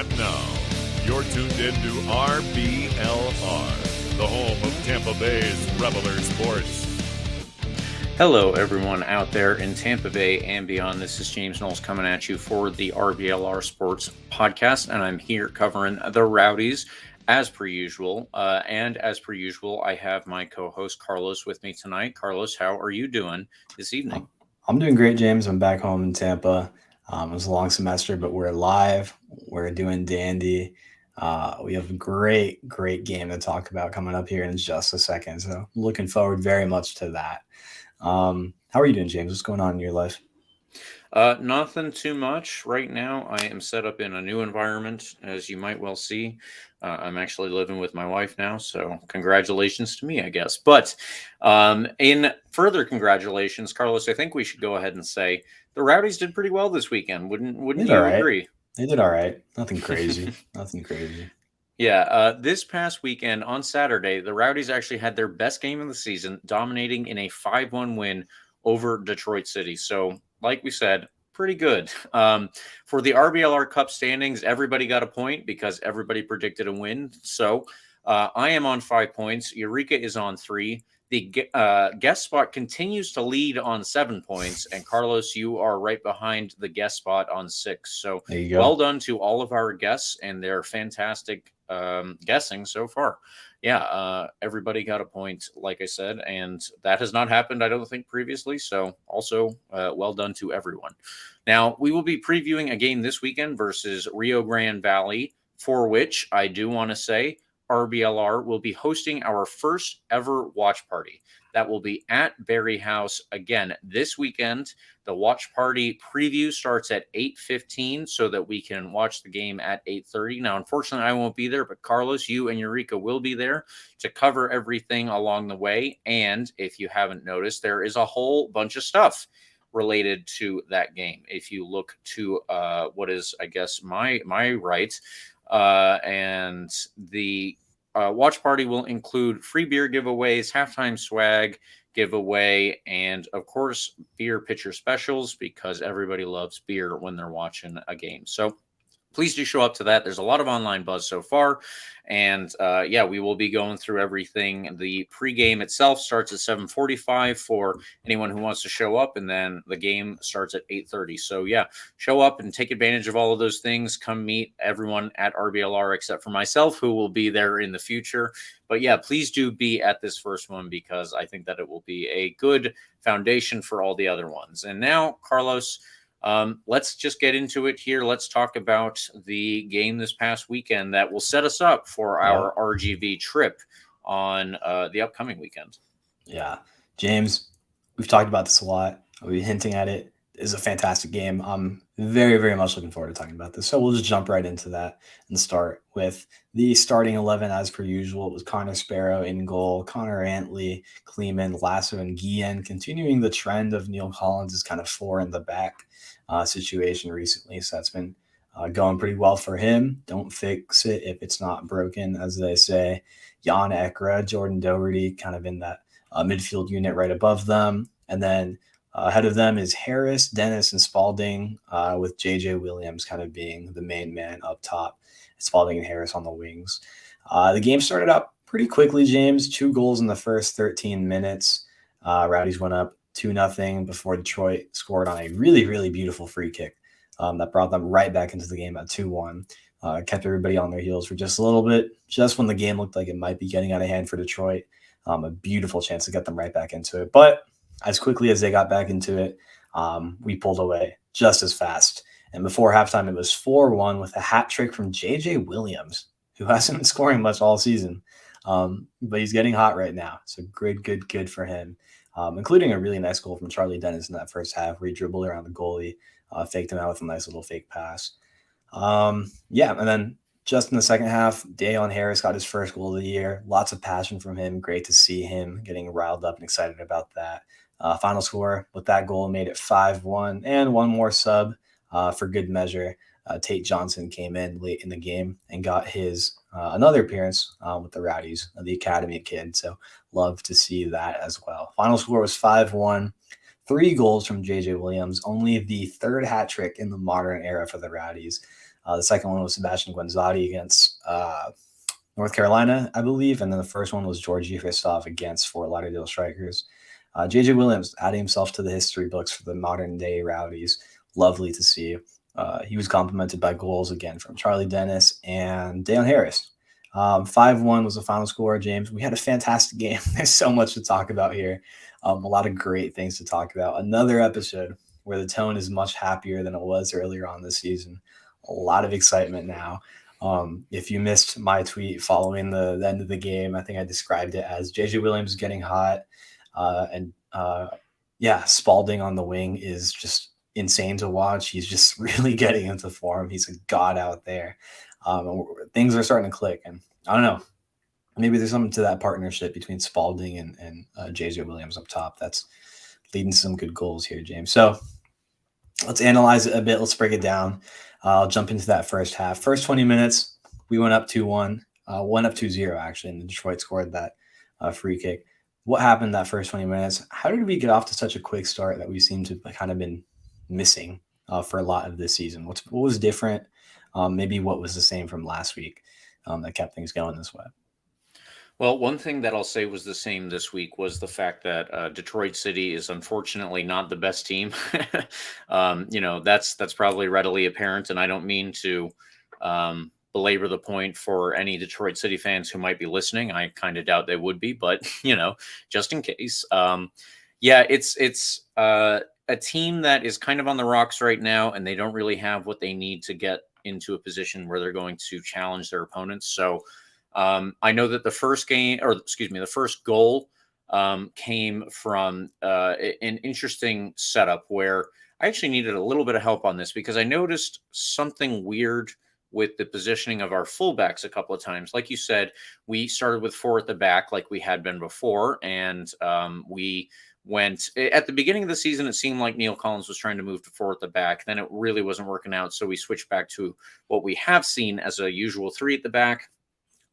And now, you're tuned into RBLR, the home of Tampa Bay's Reveler Sports. Hello, everyone out there in Tampa Bay and beyond. This is James Knowles coming at you for the RBLR Sports Podcast, and I'm here covering the Rowdies as per usual. And as per usual, I have my co-host Carlos with me tonight. Carlos, how are you doing this evening? I'm doing great, James. I'm back home in Tampa. It was a long semester, but we're live. We're doing dandy. We have a great game to talk about coming up here in just a second. So looking forward very much to that. How are you doing, James? What's going on in your life? Nothing too much right now. I am set up in a new environment, as you might well see. I'm actually living with my wife now, so congratulations to me, I guess. But in further congratulations, Carlos, I think we should go ahead and say the Rowdies did pretty well this weekend. Wouldn't you agree? They did all right. Nothing crazy. Nothing crazy. Yeah, this past weekend on Saturday, the Rowdies actually had their best game of the season, dominating in a 5-1 win over Detroit City. So, like we said, pretty good. For the RBLR Cup standings, everybody got a point because everybody predicted a win. So, I am on 5 points. Eureka is on 3. The guest spot continues to lead on 7 points, and Carlos, you are right behind the guest spot on 6. So well done to all of our guests and their fantastic guessing so far. Yeah, everybody got a point, like I said, and that has not happened, I don't think, previously. So also well done to everyone. Now, we will be previewing a game this weekend versus Rio Grande Valley, for which I do want to say RBLR will be hosting our first ever watch party. That will be at Berry House again this weekend. The watch party preview starts at 8:15 so that we can watch the game at 8:30. Now, unfortunately, I won't be there, but Carlos, you and Eureka will be there to cover everything along the way. And if you haven't noticed, there is a whole bunch of stuff related to that game. If you look to what is, I guess, my right, and the watch party will include free beer giveaways, halftime swag giveaway, and of course, beer pitcher specials because everybody loves beer when they're watching a game. So please do show up to that. There's a lot of online buzz so far. And yeah, we will be going through everything. The pregame itself starts at 7:45 for anyone who wants to show up. And then the game starts at 8:30. So yeah, show up and take advantage of all of those things. Come meet everyone at RBLR except for myself, who will be there in the future. But yeah, please do be at this first one because I think that it will be a good foundation for all the other ones. And now, Carlos, let's just get into it here. Let's talk about the game this past weekend that will set us up for our RGV trip on the upcoming weekend. Yeah. James, we've talked about this a lot. We've been hinting at it. It's a fantastic game. I'm very much looking forward to talking about this. So we'll just jump right into that and start with the starting 11 as per usual. It was Connor Sparrow in goal, Connor Antley, Kleeman, Lasso, and Guillen, continuing the trend of Neil Collins' kind of 4 in the back situation recently. So that's been going pretty well for him. Don't fix it if it's not broken, as they say. Jan Ekra, Jordan Doherty kind of in that midfield unit right above them. And then ahead of them is Harris, Dennis, and Spaulding, with JJ Williams kind of being the main man up top. Spaulding and Harris on the wings. The game started out pretty quickly, James. 2 goals in the first 13 minutes. Rowdies went up 2-0 before Detroit scored on a really beautiful free kick that brought them right back into the game at 2-1. Kept everybody on their heels for just a little bit, just when the game looked like it might be getting out of hand for Detroit. A beautiful chance to get them right back into it. But as quickly as they got back into it, we pulled away just as fast. And before halftime, it was 4-1 with a hat trick from JJ Williams, who hasn't been scoring much all season. But he's getting hot right now. So good for him. Including a really nice goal from Charlie Dennis in that first half where he dribbled around the goalie, faked him out with a nice little fake pass. Yeah, and then just in the second half, Dayonn Harris got his first goal of the year. Lots of passion from him. Great to see him getting riled up and excited about that. Final score with that goal made it 5-1, and one more sub for good measure. Tate Johnson came in late in the game and got his another appearance with the Rowdies, the academy kid. So love to see that as well. Final score was 5-1. 3 goals from JJ Williams, only the 3rd hat trick in the modern era for the Rowdies. The second one was Sebastian Guenzati against North Carolina, I believe. And then the first one was George Christoph against Fort Lauderdale Strikers. JJ Williams adding himself to the history books for the modern day Rowdies. Lovely to see. He was complimented by goals again from Charlie Dennis and Dayonn Harris. 5-1 was the final score, James. We had a fantastic game. There's so much to talk about here. A lot of great things to talk about. Another episode where the tone is much happier than it was earlier on this season. A lot of excitement now. If you missed my tweet following the end of the game, I think I described it as JJ Williams getting hot. Spaulding on the wing is just insane to watch. He's just really getting into form. He's a god out there. Things are starting to click, and I don't know, maybe there's something to that partnership between Spaulding and JJ Williams up top that's leading to some good goals here, James. So let's analyze it a bit. Let's break it down. I'll jump into that first half. First 20 minutes, we went up 2-1, went up 2-0 actually, and Detroit scored that free kick. What happened that first 20 minutes? How did we get off to such a quick start that we seem to kind of been missing for a lot of this season? What was different? Maybe what was the same from last week that kept things going this way? Well, one thing that I'll say was the same this week was the fact that Detroit City is unfortunately not the best team. That's probably readily apparent, and I don't mean to belabor the point for any Detroit City fans who might be listening. I kind of doubt they would be, but just in case. It's a team that is kind of on the rocks right now, and they don't really have what they need to get into a position where they're going to challenge their opponents. So I know that the first goal came from an interesting setup where I actually needed a little bit of help on this because I noticed something weird with the positioning of our fullbacks a couple of times. Like you said, we started with 4 at the back like we had been before, and we went at the beginning of the season. It seemed like Neil Collins was trying to move to 4 at the back. Then it really wasn't working out, so we switched back to what we have seen as a usual 3 at the back.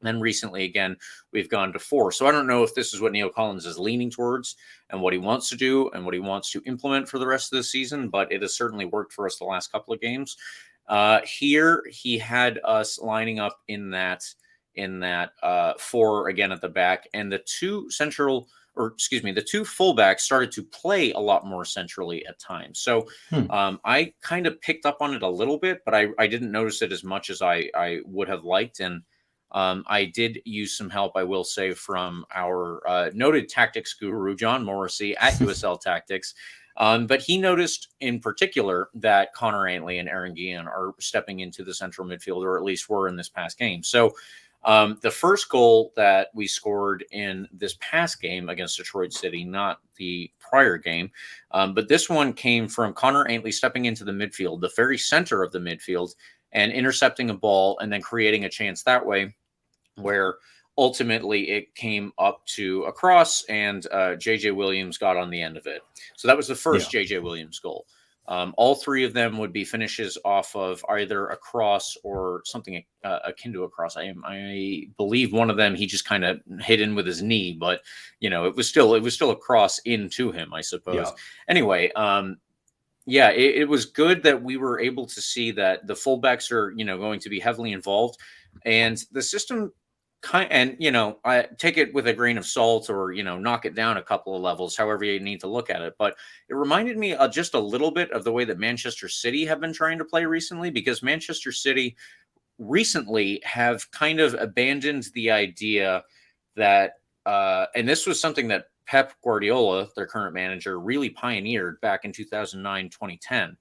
Then recently, again, we've gone to 4. So I don't know if this is what Neil Collins is leaning towards and what he wants to do and what he wants to implement for the rest of the season, but it has certainly worked for us the last couple of games. Here, he had us lining up in that 4 again at the back, and the two fullbacks started to play a lot more centrally at times. So I kind of picked up on it a little bit, but I didn't notice it as much as I would have liked. And I did use some help, I will say, from our noted tactics guru, John Morrissey at USL Tactics. But he noticed in particular that Connor Antley and Aaron Guillen are stepping into the central midfield, or at least were in this past game. So the first goal that we scored in this past game against Detroit City, not the prior game, but this one came from Connor Antley stepping into the midfield, the very center of the midfield, and intercepting a ball and then creating a chance that way, where ultimately it came up to a cross, and JJ Williams got on the end of it. So that was the first JJ Williams goal. All 3 of them would be finishes off of either a cross or something akin to a cross. I believe one of them he just kind of hit in with his knee, but it was still a cross into him, I suppose. Yeah. Anyway, it was good that we were able to see that the fullbacks are going to be heavily involved, and the system. I take it with a grain of salt, or knock it down a couple of levels, however you need to look at it. But it reminded me just a little bit of the way that Manchester City have been trying to play recently, because Manchester City recently have kind of abandoned the idea that, and this was something that Pep Guardiola, their current manager, really pioneered back in 2009, 2010.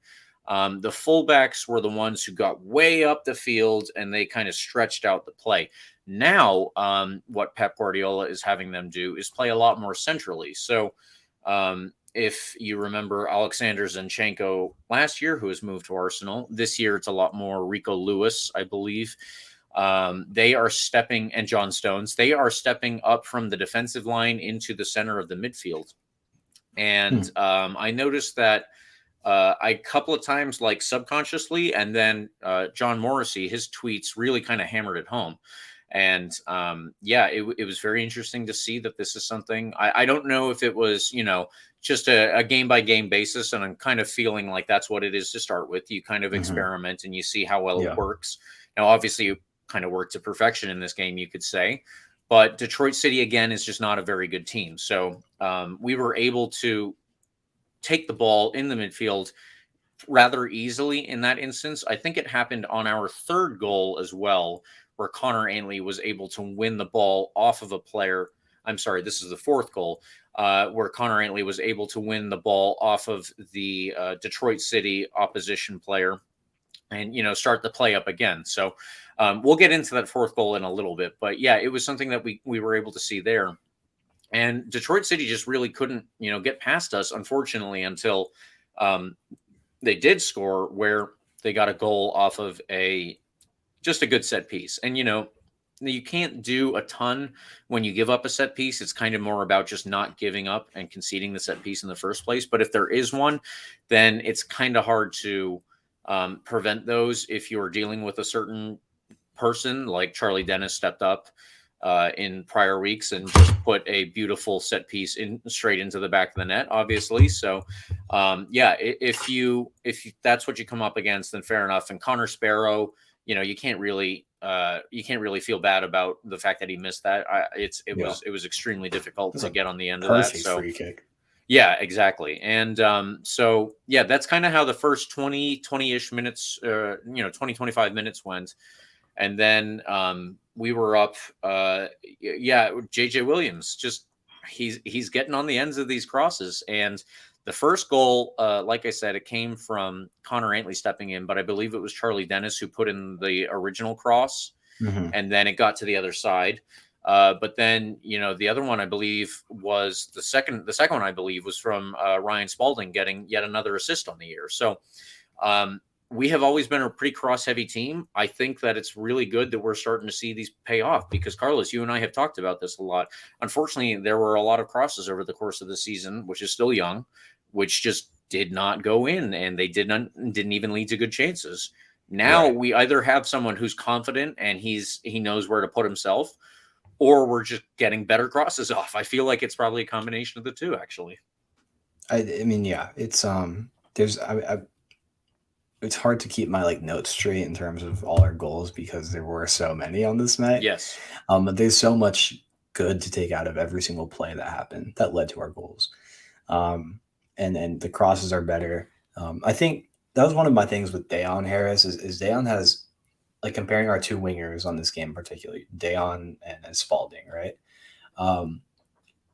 The fullbacks were the ones who got way up the field and they kind of stretched out the play. Now, what Pep Guardiola is having them do is play a lot more centrally. So if you remember Alexander Zinchenko last year, who has moved to Arsenal, this year it's a lot more Rico Lewis, I believe. They are stepping, and John Stones, they are stepping up from the defensive line into the center of the midfield. And I noticed that a couple of times, like subconsciously, and then John Morrissey, his tweets really kind of hammered it home. And it was very interesting to see that this is something I don't know if it was, just a game by game basis. And I'm kind of feeling like that's what it is to start with. You kind of experiment and you see how well it works. Now, obviously, it kind of worked to perfection in this game, you could say. But Detroit City, again, is just not a very good team. So we were able to take the ball in the midfield rather easily in that instance. I think it happened on our third goal as well, where Connor Ainley was able to win the ball off of a player. I'm sorry, this is the fourth goal, where Connor Ainley was able to win the ball off of the Detroit City opposition player and, start the play up again. So we'll get into that fourth goal in a little bit. But yeah, it was something that we were able to see there. And Detroit City just really couldn't, get past us, unfortunately, until they did score, where they got a goal off of just a good set piece. And, you can't do a ton when you give up a set piece. It's kind of more about just not giving up and conceding the set piece in the first place. But if there is one, then it's kind of hard to prevent those if you're dealing with a certain person. Like Charlie Dennis stepped up in prior weeks and just put a beautiful set piece straight into the back of the net, obviously. So if that's what you come up against, then fair enough. And Connor Sparrow, you can't really feel bad about the fact that he missed that. It was extremely difficult to get on the end of that. So free kick. Yeah, exactly. And that's kind of how the first 20-ish minutes, 20-25 minutes went. And then we were up. JJ Williams, just he's getting on the ends of these crosses. And the first goal, like I said, it came from Connor Ainley stepping in, but I believe it was Charlie Dennis who put in the original cross, and then it got to the other side. But then, the other one I believe was the second one I believe was from Ryan Spaulding getting yet another assist on the year. So we have always been a pretty cross-heavy team. I think that it's really good that we're starting to see these pay off because, Carlos, you and I have talked about this a lot. Unfortunately, there were a lot of crosses over the course of the season, which is still young, which just did not go in, and they didn't even lead to good chances. Now we either have someone who's confident and he knows where to put himself, or we're just getting better crosses off. I feel like it's probably a combination of the two, actually. I mean, yeah, it's it's hard to keep my notes straight in terms of all our goals because there were so many on this night. Yes. But there's so much good to take out of every single play that happened that led to our goals. And the crosses are better. I think that was one of my things with Dayonn Harris is Dayonn has, comparing our two wingers on this game, particularly Dayonn and Spaulding, right?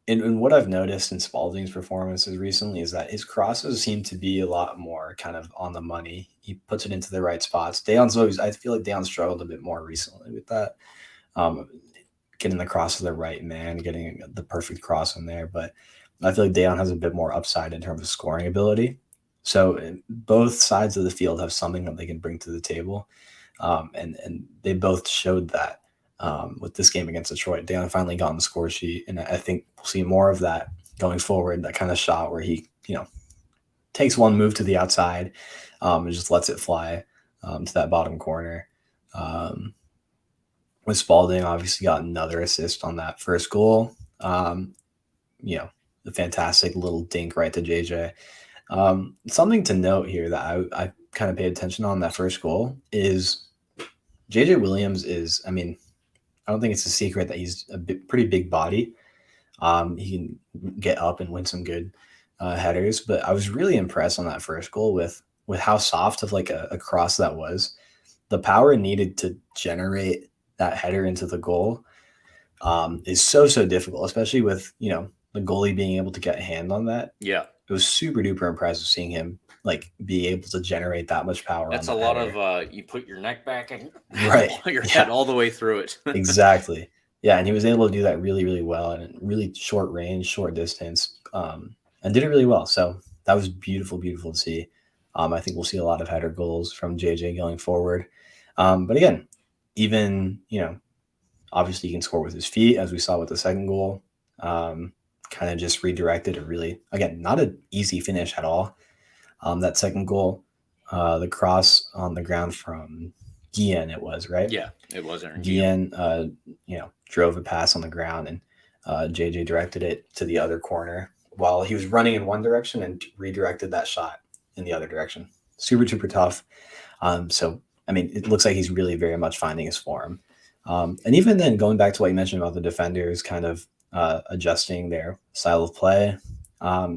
And what I've noticed in Spaulding's performances recently is that his crosses seem to be a lot more kind of on the money. He puts it into the right spots. I feel like Dayonn struggled a bit more recently with that, getting the cross to the right man, getting the perfect cross in there. But I feel like Dayonn has a bit more upside in terms of scoring ability. So both sides of the field have something that they can bring to the table. And they both showed that with this game against Detroit. Dayonn finally got on the score sheet, and I think we'll see more of that going forward, that kind of shot where he, takes one move to the outside and just lets it fly to that bottom corner. With Spaulding, obviously got another assist on that first goal. The fantastic little dink right to JJ. Something to note here that I kind of paid attention on that first goal is JJ Williams is, I don't think it's a secret that he's a pretty big body. He can get up and win some good headers, but I was really impressed on that first goal with how soft of a cross that was. The power needed to generate that header into the goal is so difficult, especially with, the goalie being able to get a hand on that. Yeah. It was super duper impressive seeing him be able to generate that much power. That's on a that lot header. Of you put your neck back and your Yeah. head all the way through it. Exactly. Yeah, and he was able to do that really, really well and really short range, short distance, and did it really well. So that was beautiful to see. I think we'll see a lot of header goals from JJ going forward. But again, even, obviously he can score with his feet, as we saw with the second goal. Kind of just redirected a really, again, not an easy finish at all. That second goal, the cross on the ground from Dayonn, it was, right? Yeah, it was. Dayonn, drove a pass on the ground, and JJ directed it to the other corner while he was running in one direction and redirected that shot in the other direction. Super, super tough. So, I mean, it looks like he's really very much finding his form. And even then, going back to what you mentioned about the defenders kind of adjusting their style of play,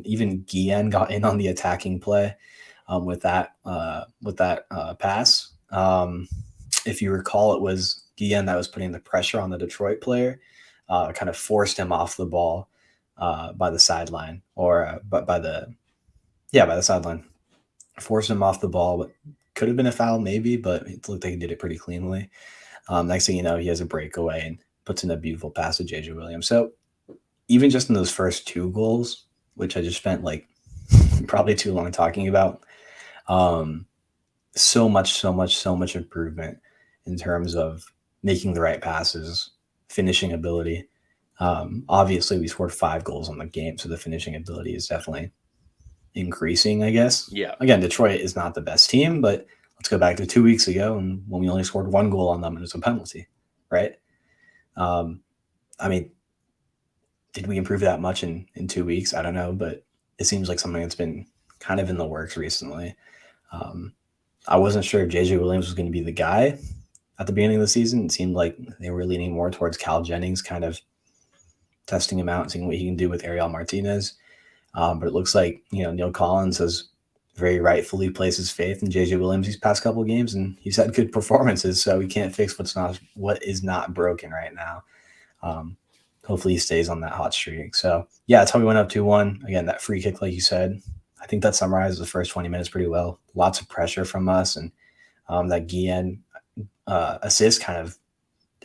even Guillen got in on the attacking play with that pass. If you recall, it was Guillen that was putting the pressure on the Detroit player, kind of forced him off the ball by the sideline, or by the sideline, forced him off the ball. But could have been a foul maybe, but it looked like he did it pretty cleanly. Next thing you know, he has a breakaway and puts in a beautiful pass to JJ Williams. So even just in those first 2 goals, which I just spent like probably too long talking about, so much improvement in terms of making the right passes, finishing ability. Obviously, we scored 5 goals on the game, so the finishing ability is definitely increasing, I guess. Yeah. Again, Detroit is not the best team, but let's go back to 2 weeks ago and when we only scored 1 goal on them and it was a penalty, right? I mean, did we improve that much in 2 weeks? I don't know, but it seems like something that's been kind of in the works recently. I wasn't sure if JJ Williams was going to be the guy at the beginning of the season. It seemed like they were leaning more towards Cal Jennings, kind of testing him out and seeing what he can do with Ariel Martinez. But it looks like, Neil Collins has very rightfully placed his faith in JJ Williams these past couple of games, and he's had good performances. So we can't fix what is not broken right now. Hopefully he stays on that hot streak. So yeah, that's how we went up 2-1. Again, that free kick, like you said, I think that summarizes the first 20 minutes pretty well. Lots of pressure from us, and that Guillen assist kind of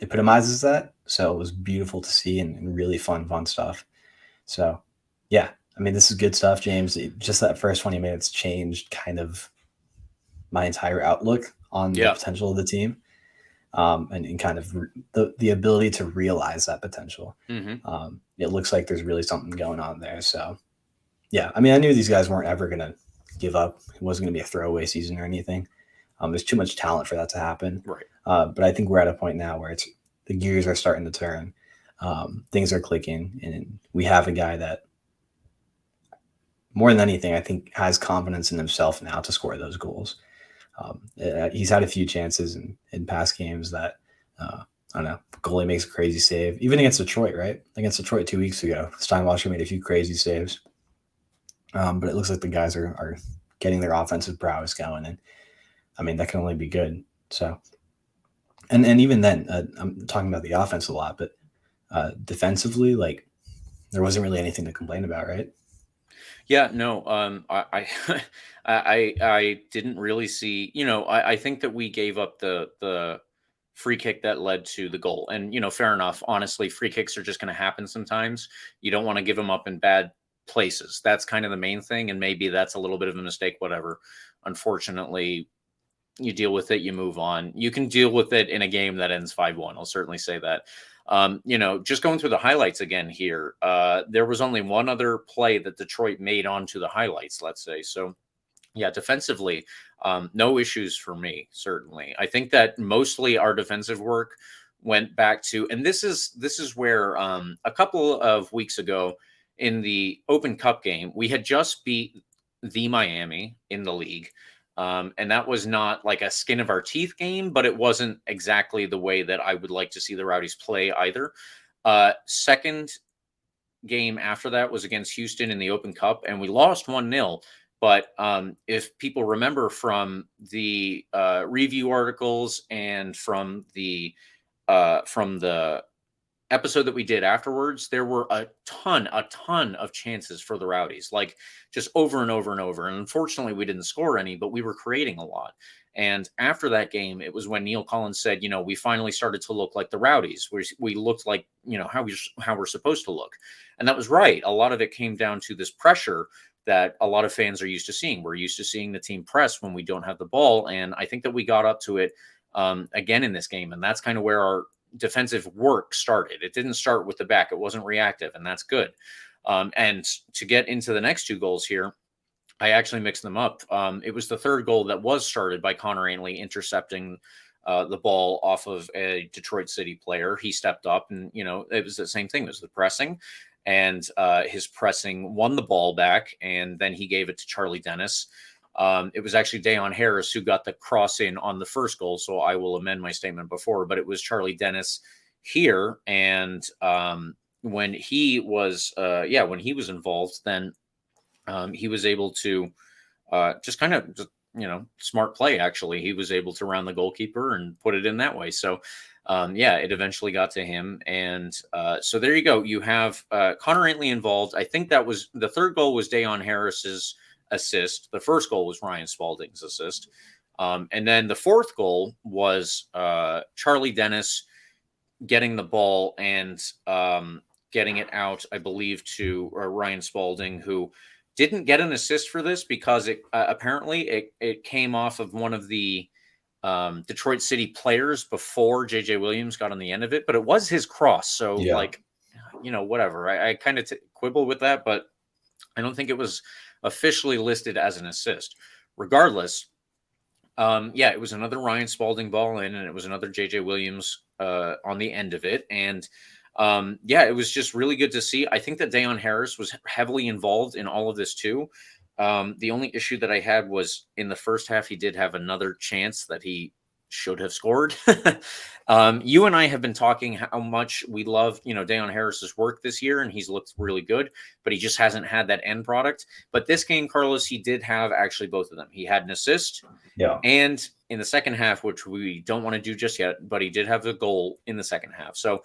epitomizes that. So it was beautiful to see and really fun stuff. So yeah, I mean, this is good stuff, James. Just that first 20 minutes changed kind of my entire outlook on the potential of the team, and kind of the ability to realize that potential. Mm-hmm. It looks like there's really something going on there. So yeah, I mean, I knew these guys weren't ever going to give up. It wasn't going to be a throwaway season or anything. There's too much talent for that to happen. Right. But I think we're at a point now where the gears are starting to turn. Things are clicking, and we have a guy that, more than anything, I think has confidence in himself now to score those goals. He's had a few chances in past games that, I don't know, goalie makes a crazy save. Even against Detroit, right? Against Detroit 2 weeks ago, Steinwasser made a few crazy saves. But it looks like the guys are getting their offensive prowess going, and I mean that can only be good. So, and even then, I'm talking about the offense a lot, but defensively, like there wasn't really anything to complain about, right? Yeah, no, I didn't really see. I think that we gave up the free kick that led to the goal, and fair enough. Honestly, free kicks are just going to happen sometimes. You don't want to give them up in bad places. That's kind of the main thing, and maybe that's a little bit of a mistake, whatever. Unfortunately, you deal with it, you move on. You can deal with it in a game that ends 5-1. I'll certainly say that. Just going through the highlights again here, there was only one other play that Detroit made onto the highlights, let's say. So yeah, defensively, no issues for me, certainly. I think that mostly our defensive work went back to, and this is where a couple of weeks ago in the Open Cup game, we had just beat the Miami in the league. And that was not like a skin of our teeth game, but it wasn't exactly the way that I would like to see the Rowdies play either. Second game after that was against Houston in the Open Cup, and we lost 1-0. But if people remember from the review articles and from the episode that we did afterwards, there were a ton of chances for the Rowdies, like just over and over and over. And unfortunately, we didn't score any, but we were creating a lot. And after that game, it was when Neil Collins said, we finally started to look like the Rowdies. We looked like, how we're supposed to look. And that was right. A lot of it came down to this pressure that a lot of fans are used to seeing. We're used to seeing the team press when we don't have the ball. And I think that we got up to it again in this game. And that's kind of where our defensive work started. It didn't start with the back. It wasn't reactive, and that's good. And to get into the next 2 goals here, I actually mixed them up. It was the third goal that was started by Connor Ainley intercepting the ball off of a Detroit City player. He stepped up, and it was the same thing. It was the pressing, and his pressing won the ball back, and then he gave it to Charlie Dennis. It was actually Dayonn Harris who got the cross in on the first goal, so I will amend my statement before, but it was Charlie Dennis here, and when he was involved, then he was able to just kind of smart play. Actually, he was able to round the goalkeeper and put it in that way. So it eventually got to him, and so there you go. You have Connor Aintley involved. I think that was the third goal was Dayonn Harris's assist. The first goal was Ryan Spaulding's assist, and then the fourth goal was Charlie Dennis getting the ball and getting it out, I believe, to Ryan Spaulding, who didn't get an assist for this because it apparently it came off of one of the Detroit City players before JJ Williams got on the end of it, but it was his cross. So whatever. I kind of quibble with that, but I don't think it was officially listed as an assist. Regardless, it was another Ryan Spaulding ball in, and it was another JJ Williams on the end of it. And it was just really good to see. I think that Dayonn Harris was heavily involved in all of this too. The only issue that I had was in the first half, he did have another chance that he should have scored. You and I have been talking how much we love, Dayonn Harris's work this year, and he's looked really good, but he just hasn't had that end product. But this game, Carlos, he did have actually both of them. He had an assist, and in the second half, which we don't want to do just yet, but he did have a goal in the second half. So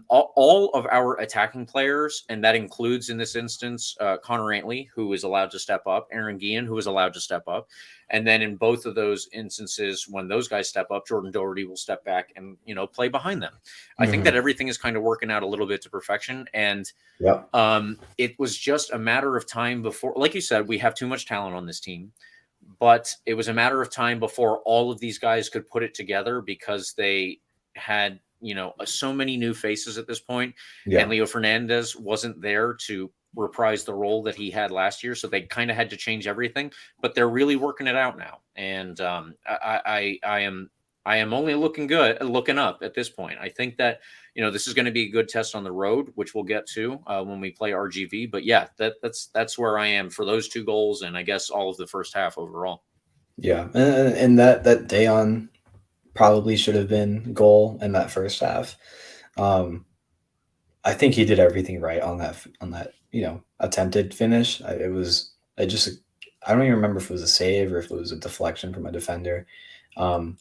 all of our attacking players, and that includes in this instance, Connor Aintley, who is allowed to step up, Aaron Guillen, who is allowed to step up. And then in both of those instances, when those guys step up, Jordan Doherty will step back and, play behind them. I think that everything is kind of working out a little bit to perfection. And it was just a matter of time before, like you said, we have too much talent on this team. But it was a matter of time before all of these guys could put it together because they had, so many new faces at this point. And Leo Fernandez wasn't there to reprise the role that he had last year. So they kind of had to change everything, but they're really working it out now. And I am only looking up at this point. I think that, this is going to be a good test on the road, which we'll get to when we play RGV. But that's where I am for those two goals. And I guess all of the first half overall. Yeah. And that Dayonn probably should have been goal in that first half. I think he did everything right on that, attempted finish. I don't even remember if it was a save or if it was a deflection from a defender. But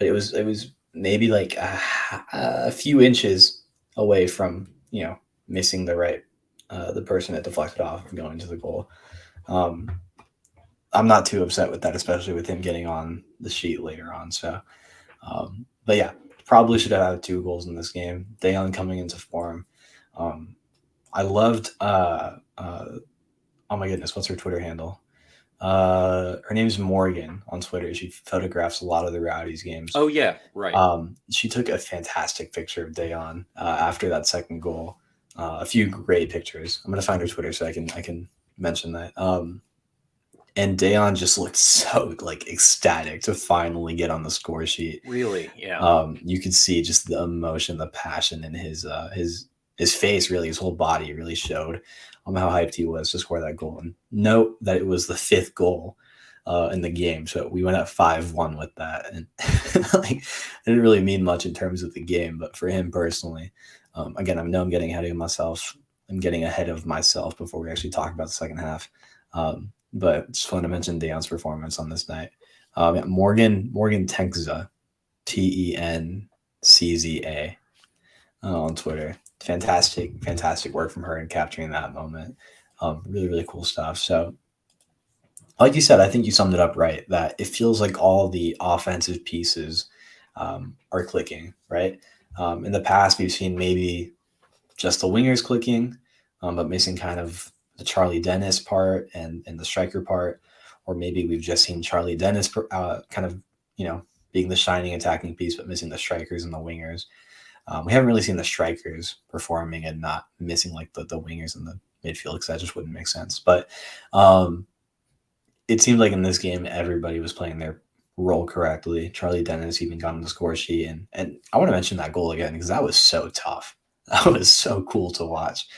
it was maybe like a few inches away from, missing the person that deflected off and going to the goal. I'm not too upset with that, especially with him getting on the sheet later on. So, probably should have had 2 goals in this game. Dayonn coming into form. I loved, oh my goodness, what's her Twitter handle? Her name's Morgan on Twitter. She photographs a lot of the Rowdies games. Oh yeah, right. She took a fantastic picture of Dayonn after that second goal. A few great pictures. I'm gonna find her Twitter so I can mention that. And Dayonn just looked so ecstatic to finally get on the score sheet. Really, yeah. You could see just the emotion, the passion in his face. Really, his whole body really showed how hyped he was to score that goal. And note that it was the 5th goal in the game, so we went at 5-1 with that, and it didn't really mean much in terms of the game, but for him personally, again, I know I'm getting ahead of myself. I'm getting ahead of myself before we actually talk about the second half. But just want to mention Dayonn's performance on this night. Morgan Tenkza, Tencza, on Twitter. Fantastic work from her in capturing that moment. Really, really cool stuff. So, like you said, I think you summed it up right, that it feels like all the offensive pieces are clicking, right? In the past, we've seen maybe just the wingers clicking, but missing kind of the Charlie Dennis part and the striker part, or maybe we've just seen Charlie Dennis kind of, being the shining attacking piece, but missing the strikers and the wingers. We haven't really seen the strikers performing and not missing the wingers in the midfield, because that just wouldn't make sense. But it seemed like in this game, everybody was playing their role correctly. Charlie Dennis even got on the score sheet. And I want to mention that goal again, because that was so tough. That was so cool to watch.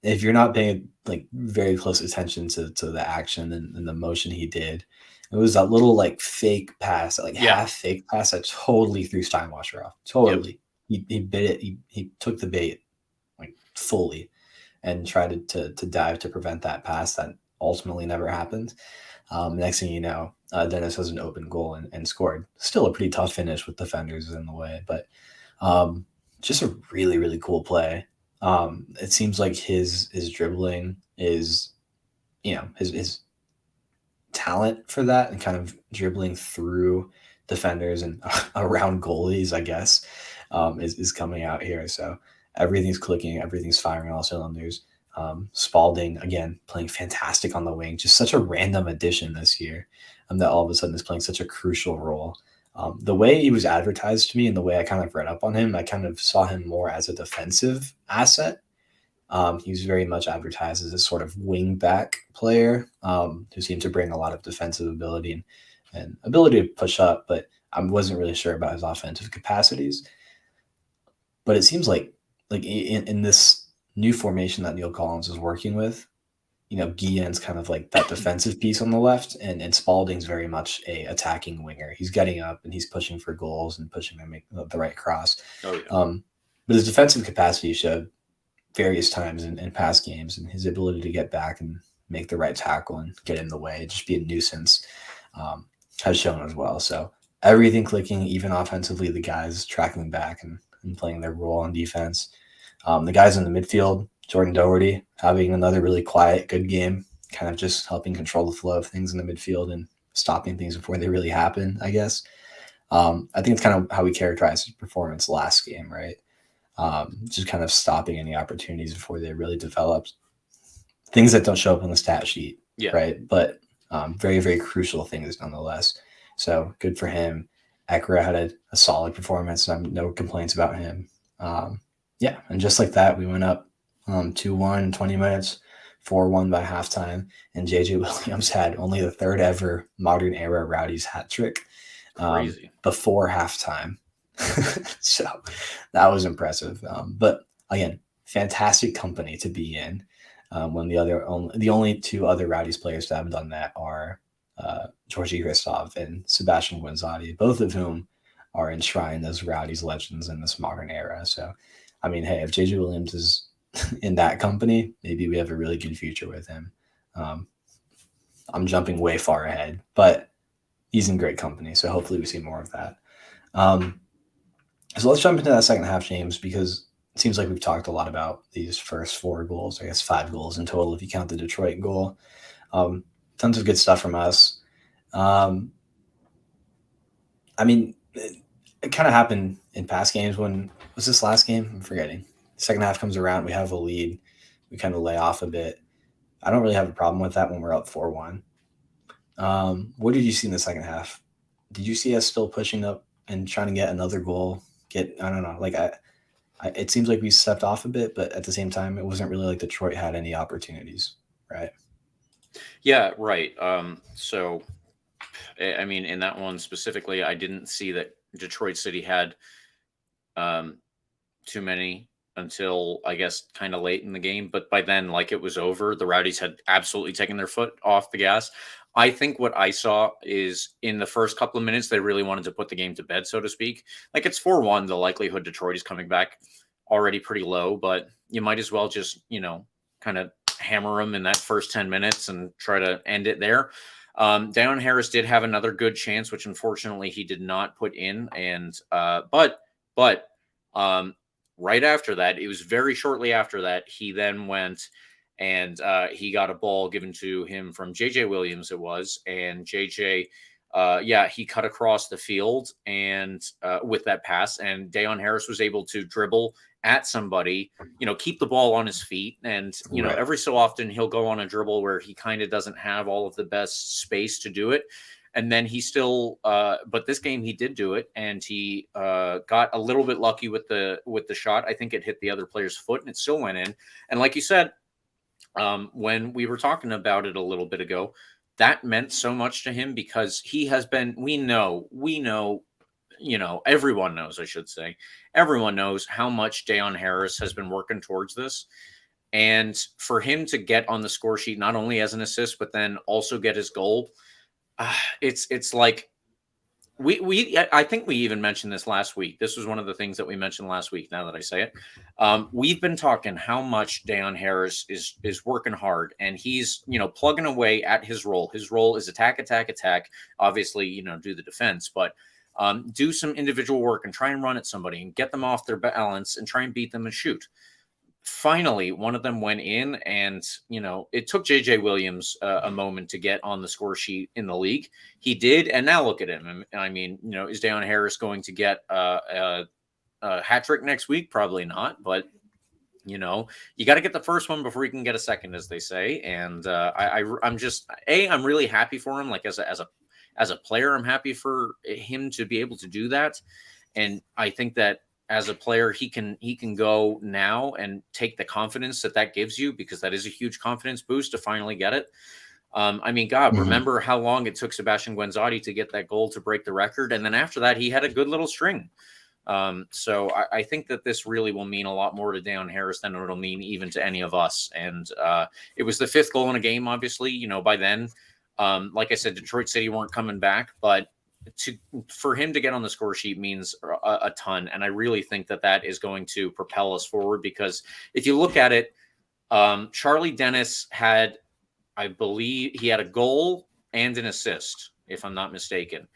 If you're not paying like very close attention to the action and the motion he did, it was that little like fake pass, like Yeah. half fake pass that totally threw Steinwasser off. Yep. Totally. He bit it. He took the bait like fully and tried to dive to prevent that pass that ultimately never happened. Next thing you know, Dennis has an open goal and scored. Still a pretty tough finish with defenders in the way, but just a really, really cool play. It seems like his dribbling is, his talent for that and kind of dribbling through defenders and around goalies, I guess, is coming out here. So everything's clicking, everything's firing on all cylinders. Spaulding, again, playing fantastic on the wing, just such a random addition this year, that all of a sudden is playing such a crucial role. The way he was advertised to me and the way I kind of read up on him, I kind of saw him more as a defensive asset. He was very much advertised as a sort of wing back player who seemed to bring a lot of defensive ability and ability to push up, but I wasn't really sure about his offensive capacities. But it seems like in this new formation that Neil Collins is working with, Guillen's kind of like that defensive piece on the left, and Spaulding's very much a attacking winger. He's getting up and he's pushing for goals and pushing to make the right cross. Oh, yeah. But his defensive capacity showed various times in past games, and his ability to get back and make the right tackle and get in the way, just be a nuisance, has shown as well. So everything clicking, even offensively, the guys tracking back and playing their role on defense. The guys in the midfield, Jordan Doherty having another really quiet, good game, kind of just helping control the flow of things in the midfield and stopping things before they really happen, I guess. I think it's kind of how we characterized his performance last game, right? Just kind of stopping any opportunities before they really developed. Things that don't show up on the stat sheet, right? But very, very crucial things nonetheless. So good for him. Ekra had a solid performance, and I have no complaints about him. And just like that, we went up 2-1 in 20 minutes, 4-1 by halftime, and JJ Williams had only the third ever modern era Rowdies hat trick before halftime. So that was impressive. But again, fantastic company to be in when the only two other Rowdies players that have done that are Georgi Hristov and Sebastian Guinzotti, both of whom are enshrined as Rowdies legends in this modern era. So, I mean, hey, if JJ Williams is in that company, maybe we have a really good future with him. I'm jumping way far ahead, but he's in great company. So hopefully we see more of that. So let's jump into that second half, James, because it seems like we've talked a lot about these first 4 goals, I guess 5 goals in total if you count the Detroit goal. Tons of good stuff from us. I mean, it kind of happened in past games. When was this last game? I'm forgetting. Second half comes around, we have a lead. We kind of lay off a bit. I don't really have a problem with that when we're up 4-1. What did you see in the second half? Did you see us still pushing up and trying to get another goal? I don't know. Like it seems like we stepped off a bit, but at the same time, it wasn't really like Detroit had any opportunities, right? Yeah, right. So, I mean, in that one specifically, I didn't see that Detroit City had too many until I guess kind of late in the game. But by then, like it was over. The Rowdies had absolutely taken their foot off the gas. I think what I saw is in the first couple of minutes, they really wanted to put the game to bed, so to speak. Like it's 4-1. The likelihood Detroit is coming back already pretty low, but you might as well just, kind of hammer them in that first 10 minutes and try to end it there. Dayonn Harris did have another good chance, which unfortunately he did not put in. And, but right after that, it was very shortly after that, he then went and he got a ball given to him from JJ Williams, it was. And JJ, he cut across the field and with that pass, and Dayonn Harris was able to dribble at somebody, keep the ball on his feet. And, Right. every so often he'll go on a dribble where he kind of doesn't have all of the best space to do it. And then he still, but this game he did do it, and he got a little bit lucky with the shot. I think it hit the other player's foot, and it still went in. And like you said, when we were talking about it a little bit ago, that meant so much to him because he has been. We know. Everyone knows. I should say, everyone knows how much Dayonn Harris has been working towards this. And for him to get on the score sheet, not only as an assist, but then also get his goal, it's like I think we even mentioned this last week. This was one of the things that we mentioned last week. Now that I say it, we've been talking how much Dayonn Harris is working hard, and he's plugging away at his role. His role is attack, attack, attack. Obviously, do the defense, but do some individual work and try and run at somebody and get them off their balance and try and beat them and shoot. Finally, one of them went in, and it took JJ Williams a moment to get on the score sheet in the league. He did, and now look at him. I mean, is Dayonn Harris going to get a hat trick next week? Probably not, but you got to get the first one before you can get a second, as they say. And I'm really happy for him. Like as a player, I'm happy for him to be able to do that, and I think that as a player, he can go now and take the confidence that gives you, because that is a huge confidence boost to finally get it. I mean, God, remember how long it took Sebastian Guenzati to get that goal to break the record. And then after that, he had a good little string. So I think that this really will mean a lot more to Dayonn Harris than it'll mean even to any of us. And it was the 5th goal in a game, obviously, by then. Like I said, Detroit City weren't coming back, but for him to get on the score sheet means a ton. And I really think that is going to propel us forward, because if you look at it, Charlie Dennis had, I believe he had a goal and an assist, if I'm not mistaken.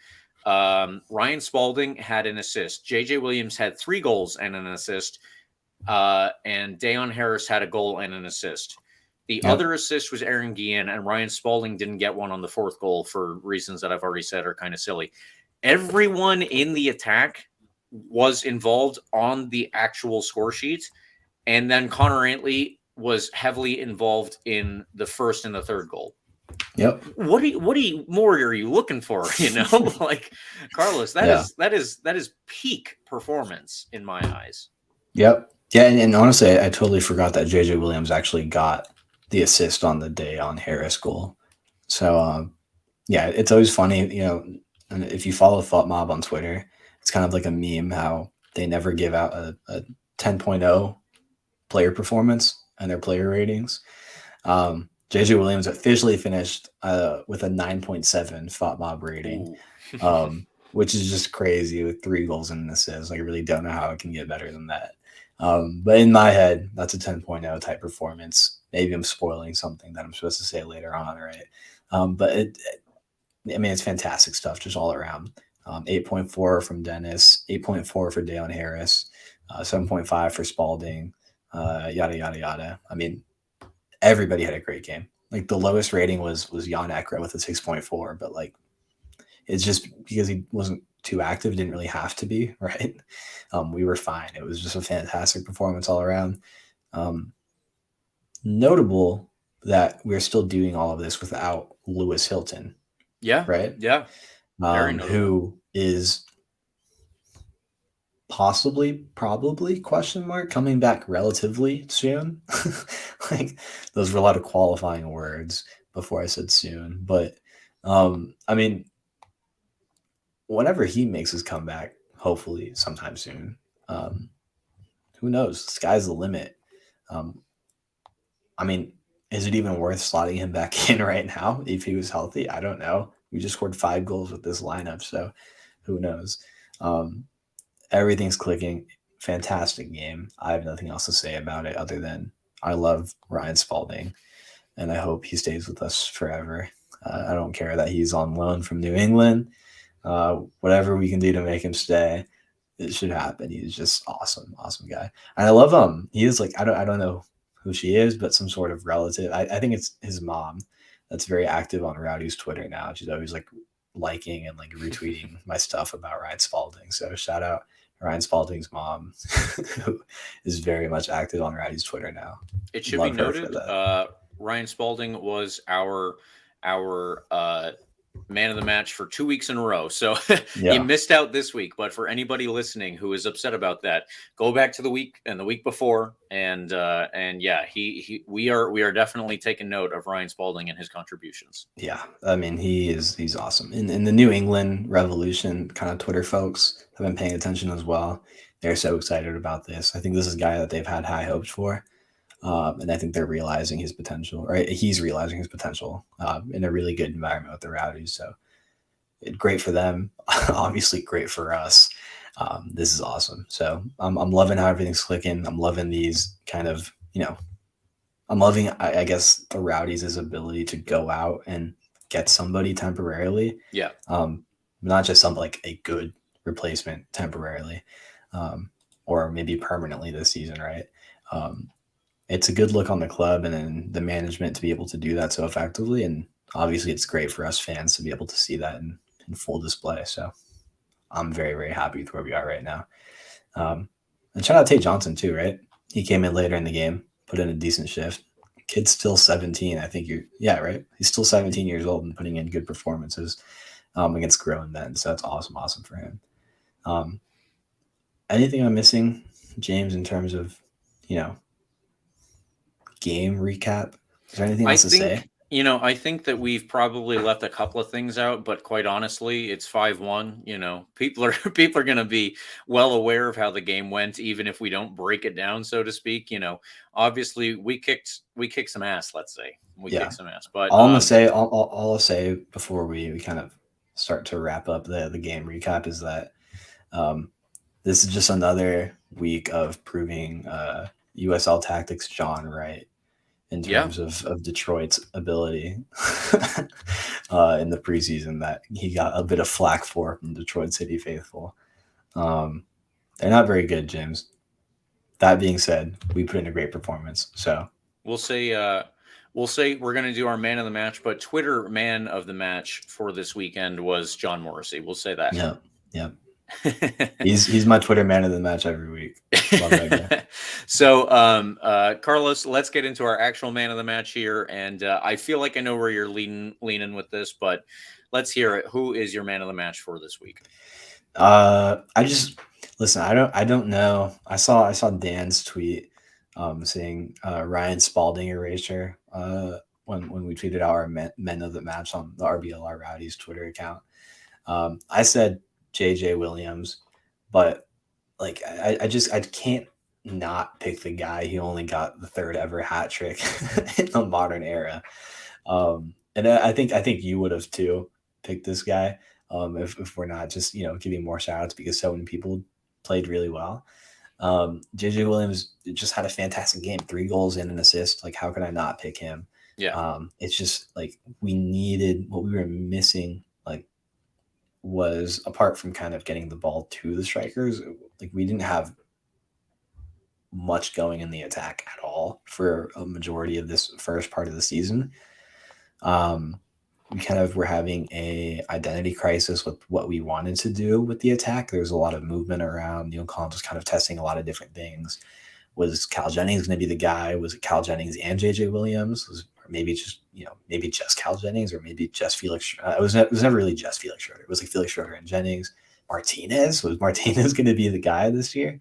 Ryan Spaulding had an assist. JJ Williams had 3 goals and an assist. And Dayonn Harris had a goal and an assist. The other assist was Aaron Guillen, and Ryan Spaulding didn't get one on the 4th goal for reasons that I've already said are kind of silly. Everyone in the attack was involved on the actual score sheet, and then Connor Antley was heavily involved in the 1st and the 3rd goal. Yep. What more are you looking for? Like Carlos, that is peak performance in my eyes. Yep. Yeah, and honestly, I totally forgot that JJ Williams actually got the assist on the Dayonn Harris goal. So, it's always funny, and if you follow Thought Mob on Twitter, it's kind of like a meme how they never give out a 10.0 player performance and their player ratings. JJ Williams officially finished with a 9.7 Thought Mob rating, which is just crazy with 3 goals and an assist. Like, I really don't know how it can get better than that. But in my head, that's a 10.0 type performance. Maybe I'm spoiling something that I'm supposed to say later on, right? But it's fantastic stuff just all around. 8.4 from Dennis, 8.4 for Dayonn Harris, 7.5 for Spaulding, yada, yada, yada. I mean, everybody had a great game. Like, the lowest rating was Jan Ekra with a 6.4, but like, it's just because he wasn't too active, didn't really have to be, right? We were fine. It was just a fantastic performance all around. Notable that we're still doing all of this without Lewis Hilton. Yeah. Right? Yeah. Who is probably question mark coming back relatively soon. Like, those were a lot of qualifying words before I said soon. But I mean, whenever he makes his comeback, hopefully sometime soon, who knows? The sky's the limit. I mean, is it even worth slotting him back in right now if he was healthy? I don't know. We just scored 5 goals with this lineup, so who knows? Everything's clicking. Fantastic game. I have nothing else to say about it other than I love Ryan Spaulding, and I hope he stays with us forever. I don't care that he's on loan from New England. Whatever we can do to make him stay, it should happen. He's just awesome guy. And I love him. He is like, I don't know who she is, but some sort of relative. I think it's his mom that's very active on Rowdy's Twitter now. She's always like liking and like retweeting my stuff about Ryan Spaulding. So shout out Ryan Spaulding's mom, who is very much active on Rowdy's Twitter now. It should be noted, Ryan Spaulding was our man of the match for 2 weeks in a row. So you missed out this week, but for anybody listening who is upset about that, go back to the week and the week before. And yeah, we are definitely taking note of Ryan Spaulding and his contributions. Yeah. I mean, he's awesome. In the New England Revolution kind of Twitter folks have been paying attention as well. They're so excited about this. I think this is a guy that they've had high hopes for. And I think they're realizing his potential, right? He's realizing his potential in a really good environment with the Rowdies. So great for them. Obviously, great for us. This is awesome. So I'm loving how everything's clicking. I'm loving these kind of, I'm loving, I guess, the Rowdies' ability to go out and get somebody temporarily. Yeah. Not just some like a good replacement temporarily, or maybe permanently this season, right? It's a good look on the club and then the management to be able to do that so effectively. And obviously, it's great for us fans to be able to see that in full display. So I'm very, very happy with where we are right now. And shout out Tate Johnson too, right? He came in later in the game, put in a decent shift. Kid's still 17. I think right? He's still 17 years old and putting in good performances against grown men. So that's awesome for him. Anything I'm missing, James, in terms of, game recap? Is there anything else to say? I think that we've probably left a couple of things out, but quite honestly, it's 5-1. People are going to be well aware of how the game went, even if we don't break it down, so to speak. Obviously we kicked some ass. Let's say we kicked some ass. But all I'll say before we kind of start to wrap up the game recap is that this is just another week of proving USL Tactics John right. In terms of Detroit's ability in the preseason that he got a bit of flack for from Detroit City faithful. They're not very good, James. That being said, we put in a great performance. So we'll say we're going to do our man of the match, but Twitter man of the match for this weekend was John Morrissey. We'll say that. Yep. he's my Twitter man of the match every week. Love that guy. So, Carlos, let's get into our actual man of the match here. And I feel like I know where you're leaning with this, but let's hear it. Who is your man of the match for this week? I don't know. I saw Dan's tweet saying Ryan Spaulding erasure when we tweeted out our men of the match on the RBLR Rowdies Twitter account. I said JJ Williams, but like I can't not pick the guy who only got the third ever hat trick in the modern era. And I think you would have too picked this guy if we're not just giving more shout outs because so many people played really well. JJ Williams just had a fantastic game, 3 goals and an assist. Like, how could I not pick him? Yeah. It's just like we needed what we were missing. Like, was apart from kind of getting the ball to the strikers, like we didn't have much going in the attack at all for a majority of this first part of the season. We kind of were having a identity crisis with what we wanted to do with the attack. There was a lot of movement around. Neil Collins was kind of testing a lot of different things. Was Cal Jennings going to be the guy? Was it Cal Jennings and JJ Williams? Was maybe just Cal Jennings or maybe just Felix? It was never really just Felix Schroeder. It was like Felix Schroeder and Jennings. Was Martinez going to be the guy this year?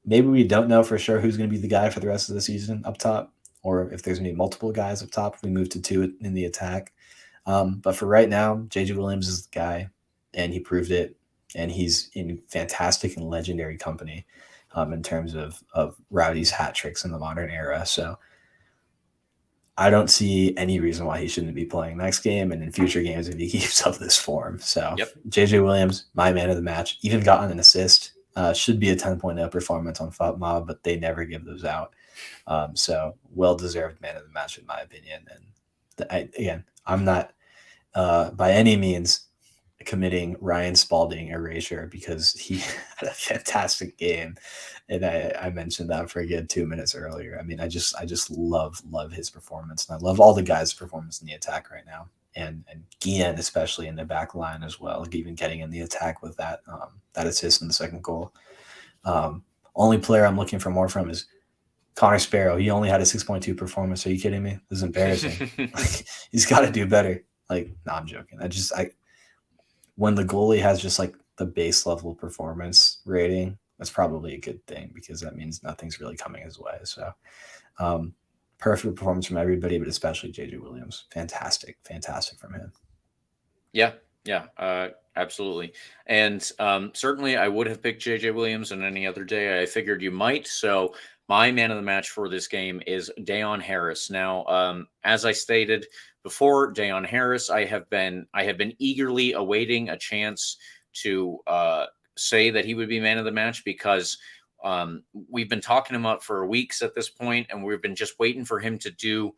Maybe we don't know for sure who's going to be the guy for the rest of the season up top, or if there's going to be multiple guys up top. If we move to 2 in the attack. But for right now, JJ Williams is the guy, and he proved it. And he's in fantastic and legendary company in terms of Rowdy's hat tricks in the modern era. So I don't see any reason why he shouldn't be playing next game and in future games if he keeps up this form. So JJ Williams, my man of the match, even gotten an assist. Should be a 10.0 performance on FUTMob, but they never give those out. So well-deserved man of the match in my opinion. And I'm not by any means committing Ryan Spaulding erasure because he had a fantastic game, and I mentioned that for a good 2 minutes earlier. I mean, I just love his performance, and I love all the guys' performance in the attack right now, and Guillen especially in the back line as well, even getting in the attack with that assist in the second goal. Only player I'm looking for more from is Connor Sparrow. He only had a 6.2 performance. Are you kidding me? This is embarrassing. He's got to do better. Like, no, I'm joking. When the goalie has just like the base level performance rating, that's probably a good thing because that means nothing's really coming his way. So perfect performance from everybody, but especially JJ Williams. Fantastic from him. Yeah, absolutely. And certainly I would have picked JJ Williams on any other day. I figured you might. So My man of the match for this game is Dayonn Harris. Now, as I stated before, Dayonn Harris, I have been eagerly awaiting a chance to say that he would be man of the match because we've been talking him up for weeks at this point, and we've been just waiting for him to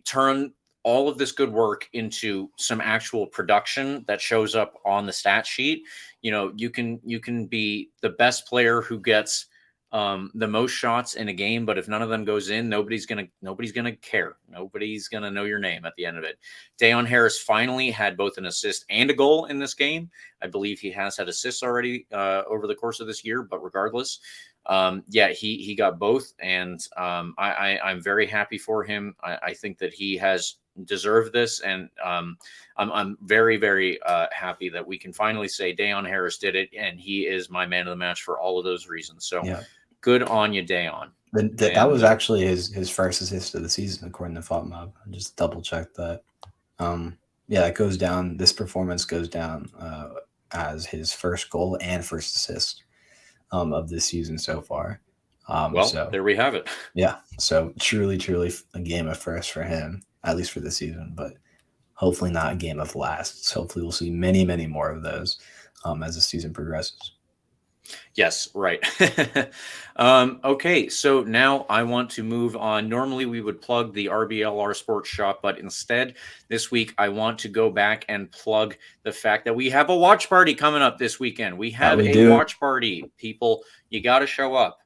turn all of this good work into some actual production that shows up on the stat sheet. You can be the best player who gets the most shots in a game, but if none of them goes in, nobody's gonna care. Nobody's gonna know your name at the end of it. Dayonn Harris finally had both an assist and a goal in this game. I believe he has had assists already over the course of this year, but regardless, he got both, and I'm very happy for him. I think that he has deserved this, and I'm very, very happy that we can finally say Dayonn Harris did it, and he is my man of the match for all of those reasons. So good on you, Dayonn. That was actually his first assist of the season, according to FotMob. I just double checked that. It goes down. This performance goes down as his first goal and first assist of this season so far. So there we have it. Yeah, so truly a game of first for him, at least for this season, but hopefully not a game of lasts. Hopefully we'll see many, many more of those as the season progresses. Yes, right. Okay, so now I want to move on. Normally we would plug the RBLR Sports Shop, but instead this week I want to go back and plug the fact that we have a watch party coming up this weekend. We have watch party. People, you got to show up.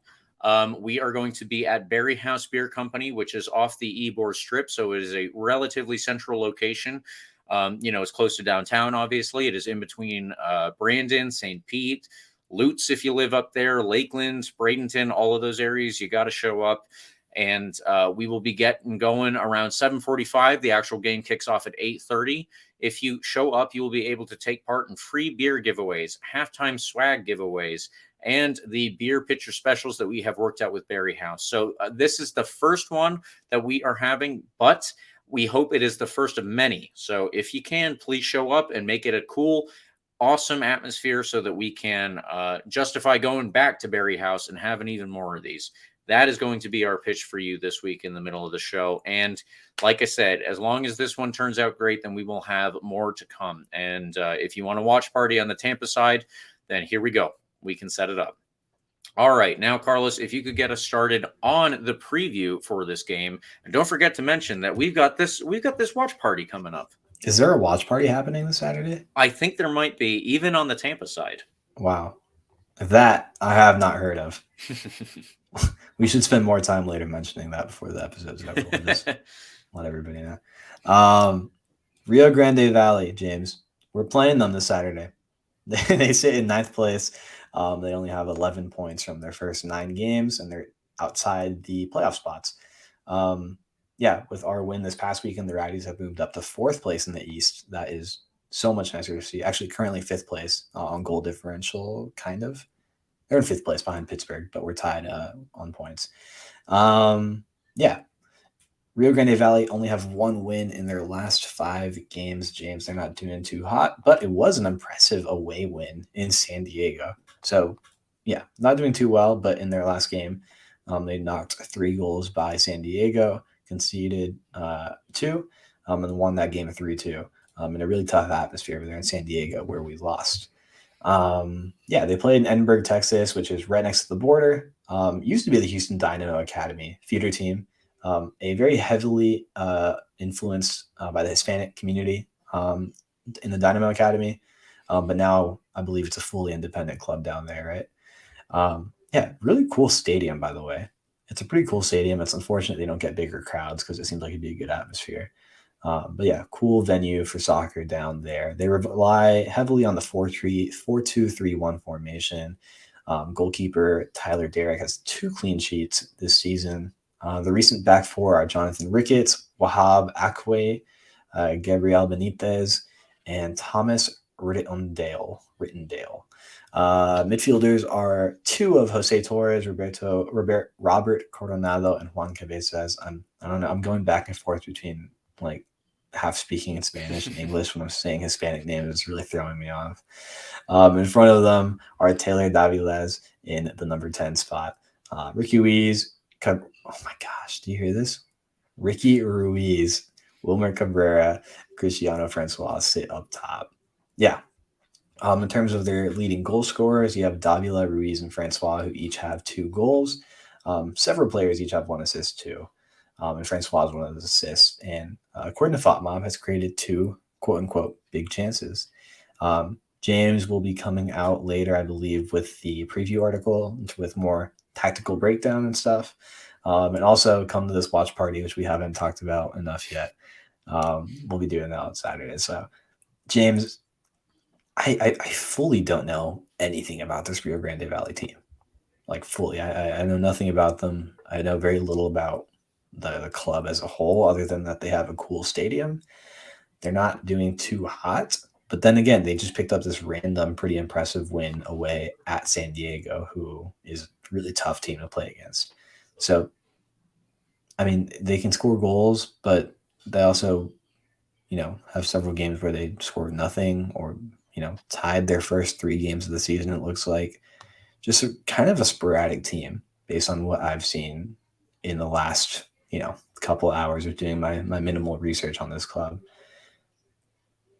We are going to be at Berry House Beer Company, which is off the Ybor Strip, so it is a relatively central location. It's close to downtown, obviously. It is in between Brandon, St. Pete, Lutz, if you live up there, Lakeland, Bradenton, all of those areas. You got to show up, and we will be getting going around 7:45. The actual game kicks off at 8:30. If you show up, you will be able to take part in free beer giveaways, halftime swag giveaways, and the beer pitcher specials that we have worked out with Berry House. So this is the first one that we are having, but we hope it is the first of many. So if you can, please show up and make it a cool, awesome atmosphere so that we can justify going back to Berry House and having even more of these. That is going to be our pitch for you this week in the middle of the show. And like I said, as long as this one turns out great, then we will have more to come. And if you want to watch party on the Tampa side, then here we go. We can set it up. All right. Now, Carlos, if you could get us started on the preview for this game. And don't forget to mention that we've got this watch party coming up. Is there a watch party happening this Saturday? I think there might be, even on the Tampa side. Wow. That I have not heard of. We should spend more time later mentioning that before the episode's over. We'll just let everybody know. Rio Grande Valley, James. We're playing them this Saturday. They sit in 9th place. They only have 11 points from their first 9 games, and they're outside the playoff spots. With our win this past weekend, the Rowdies have moved up to 4th place in the East. That is so much nicer to see. Actually, currently 5th place on goal differential, kind of. They're in 5th place behind Pittsburgh, but we're tied on points. Rio Grande Valley only have 1 win in their last 5 games, James. They're not doing too hot, but it was an impressive away win in San Diego. So, not doing too well, but in their last game, they knocked 3 goals by San Diego, conceded 2, and won that game 3-2 in a really tough atmosphere over there in San Diego where we lost. They played in Edinburgh, Texas, which is right next to the border. Used to be the Houston Dynamo Academy feeder team, a very heavily influenced by the Hispanic community in the Dynamo Academy. But now I believe it's a fully independent club down there, right? Really cool stadium, by the way. It's a pretty cool stadium. It's unfortunate they don't get bigger crowds because it seems like it'd be a good atmosphere. Cool venue for soccer down there. They rely heavily on the 4-2-3-1 formation. Goalkeeper Tyler Derrick has 2 clean sheets this season. The recent back 4 are Jonathan Ricketts, Wahab Akwe, Gabriel Benitez, and Thomas Rittendale. Midfielders are 2 of Jose Torres, Robert Coronado, and Juan Cabezas. I don't know. I'm going back and forth between half speaking in Spanish and English when I'm saying Hispanic names. It's really throwing me off. In front of them are Taylor Daviles in the number 10 spot. Ricky Ruiz. Oh my gosh, do you hear this? Ricky Ruiz, Wilmer Cabrera, Cristiano Francois sit up top. Yeah. In terms of their leading goal scorers, you have Davila, Ruiz, and Francois, who each have 2 goals. Several players each have 1 assist too. And Francois is one of those assists. And according to Fatmom, has created 2 quote-unquote big chances. James will be coming out later, I believe, with the preview article with more tactical breakdown and stuff. And also come to this watch party, which we haven't talked about enough yet. We'll be doing that on Saturday. So, James, I fully don't know anything about this Rio Grande Valley team. Like, fully. I know nothing about them. I know very little about the club as a whole, other than that they have a cool stadium. They're not doing too hot. But then again, they just picked up this random, pretty impressive win away at San Diego, who is a really tough team to play against. So, I mean, they can score goals, but they also, have several games where they scored nothing or, tied their first 3 games of the season, it looks like. Just kind of a sporadic team based on what I've seen in the last, couple hours of doing my minimal research on this club.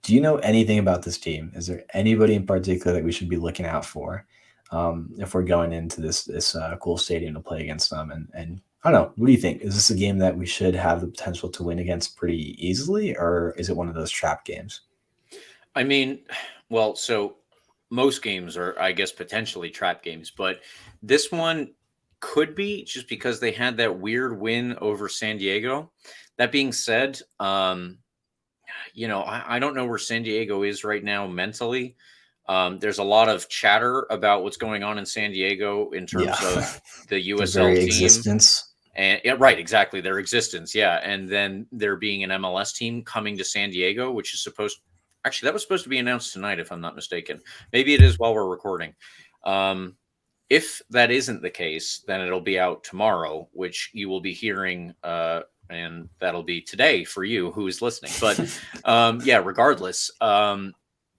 Do you know anything about this team? Is there anybody in particular that we should be looking out for if we're going into this cool stadium to play against them? And I don't know. What do you think? Is this a game that we should have the potential to win against pretty easily, or is it one of those trap games? I mean, well, so most games are, I guess, potentially trap games, but this one could be just because they had that weird win over San Diego. That being said, I don't know where San Diego is right now mentally. There's a lot of chatter about what's going on in San Diego in terms of the USL team. Existence. And yeah, right, exactly. Their existence. Yeah. And then there being an MLS team coming to San Diego, which is that was supposed to be announced tonight, if I'm not mistaken. Maybe it is while we're recording. If that isn't the case, then it'll be out tomorrow, which you will be hearing, and that'll be today for you who is listening. But regardless,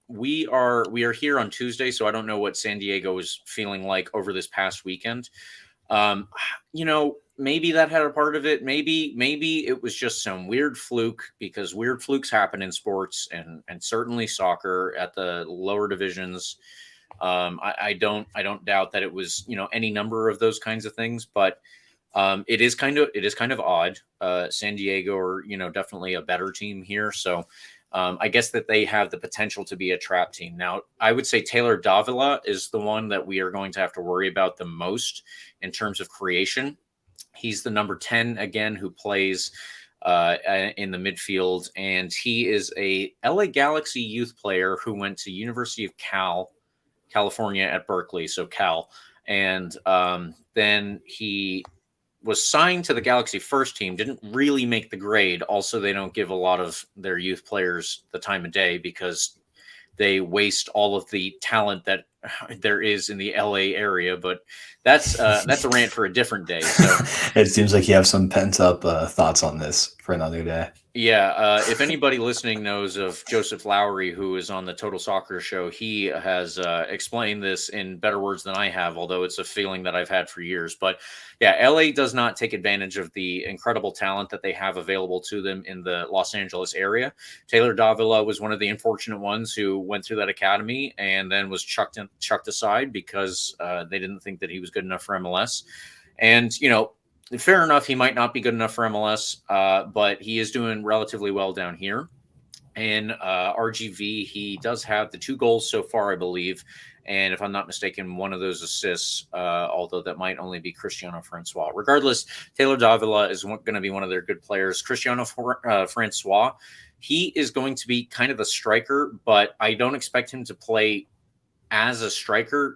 we are here on Tuesday, so I don't know what San Diego is feeling like over this past weekend. Maybe that had a part of it. Maybe it was just some weird fluke, because weird flukes happen in sports and certainly soccer at the lower divisions. I don't doubt that it was, any number of those kinds of things, but it is kind of odd. San Diego are, definitely a better team here. So I guess that they have the potential to be a trap team. Now, I would say Taylor Davila is the one that we are going to have to worry about the most in terms of creation. He's the number 10 again, who plays in the midfield, and he is a LA Galaxy youth player who went to University of California at Berkeley, so Cal, and then he was signed to the Galaxy first team, didn't really make the grade. Also, they don't give a lot of their youth players the time of day because they waste all of the talent that there is in the LA area, but that's a rant for a different day. So it seems like you have some pent up thoughts on this for another day. Yeah, if anybody listening knows of Joseph Lowry, who is on the Total Soccer Show, he has explained this in better words than I have, although it's a feeling that I've had for years. But yeah, LA does not take advantage of the incredible talent that they have available to them in the Los Angeles area. Taylor Davila was one of the unfortunate ones who went through that academy and then was chucked aside because they didn't think that he was good enough for MLS. And, fair enough, he might not be good enough for MLS, but he is doing relatively well down here. In RGV, he does have the 2 goals so far, I believe. And if I'm not mistaken, one of those assists, although that might only be Cristiano Francois. Regardless, Taylor Davila is going to be one of their good players. Cristiano Francois, he is going to be kind of a striker, but I don't expect him to play as a striker.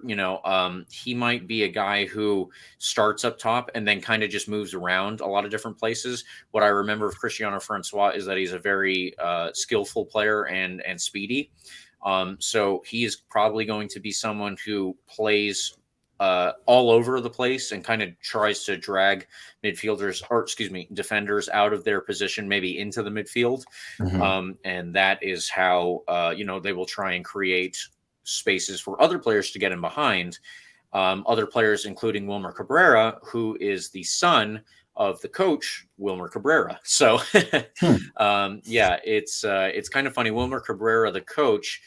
He might be a guy who starts up top and then kind of just moves around a lot of different places. What I remember of Cristiano Francois is that he's a very skillful player and speedy. So he is probably going to be someone who plays all over the place and kind of tries to drag defenders out of their position, maybe into the midfield. Mm-hmm. And that is how, they will try and create spaces for other players to get in behind. Other players, including Wilmer Cabrera, who is the son of the coach Wilmer Cabrera. So, yeah, it's kind of funny. Wilmer Cabrera, the coach,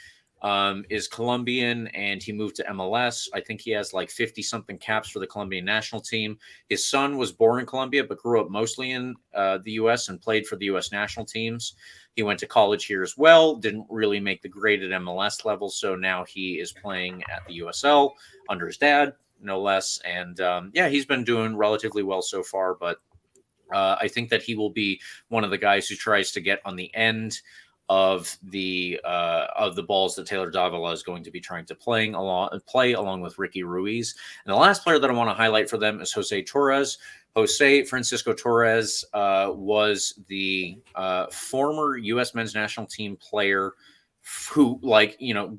is Colombian, and he moved to MLS. I think he has like 50 something caps for the Colombian national team. His son was born in Colombia, but grew up mostly in the U.S. and played for the U.S. national teams. He went to college here as well. Didn't really make the grade at MLS level, so now he is playing at the USL under his dad, no less. And yeah, he's been doing relatively well so far, but I think that he will be one of the guys who tries to get on the end of the balls that Taylor Davila is going to be trying to play along with Ricky Ruiz. And the last player that I want to highlight for them is Jose Torres. Jose Francisco Torres was the former U.S. men's national team player who,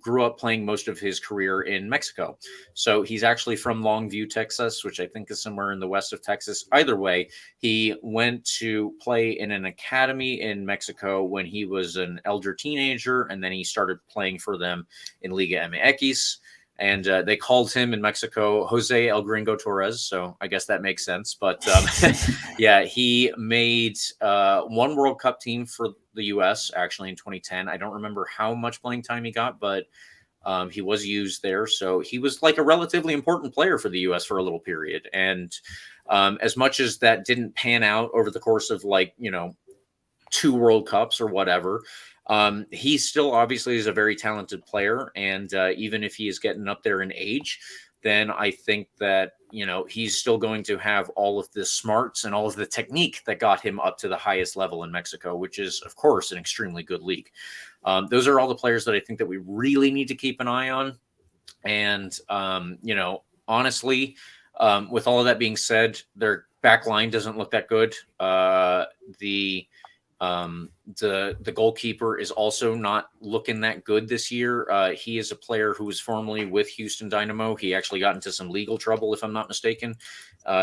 grew up playing most of his career in Mexico. So he's actually from Longview, Texas, which I think is somewhere in the west of Texas. Either way, he went to play in an academy in Mexico when he was an elder teenager, and then he started playing for them in Liga MX. And they called him in Mexico Jose El Gringo Torres, so I guess that makes sense. But yeah, he made one World Cup team for the U.S. actually in 2010. I don't remember how much playing time he got, but he was used there. So he was like a relatively important player for the U.S. for a little period. And as much as that didn't pan out over the course of 2 World Cups or whatever, he still obviously is a very talented player. And even if he is getting up there in age, then I think that, he's still going to have all of the smarts and all of the technique that got him up to the highest level in Mexico, which is, of course, an extremely good league. Those are all the players that I think that we really need to keep an eye on. And, honestly, with all of that being said, their back line doesn't look that good. The goalkeeper is also not looking that good this year. He is a player who was formerly with Houston Dynamo. He actually got into some legal trouble, if I'm not mistaken,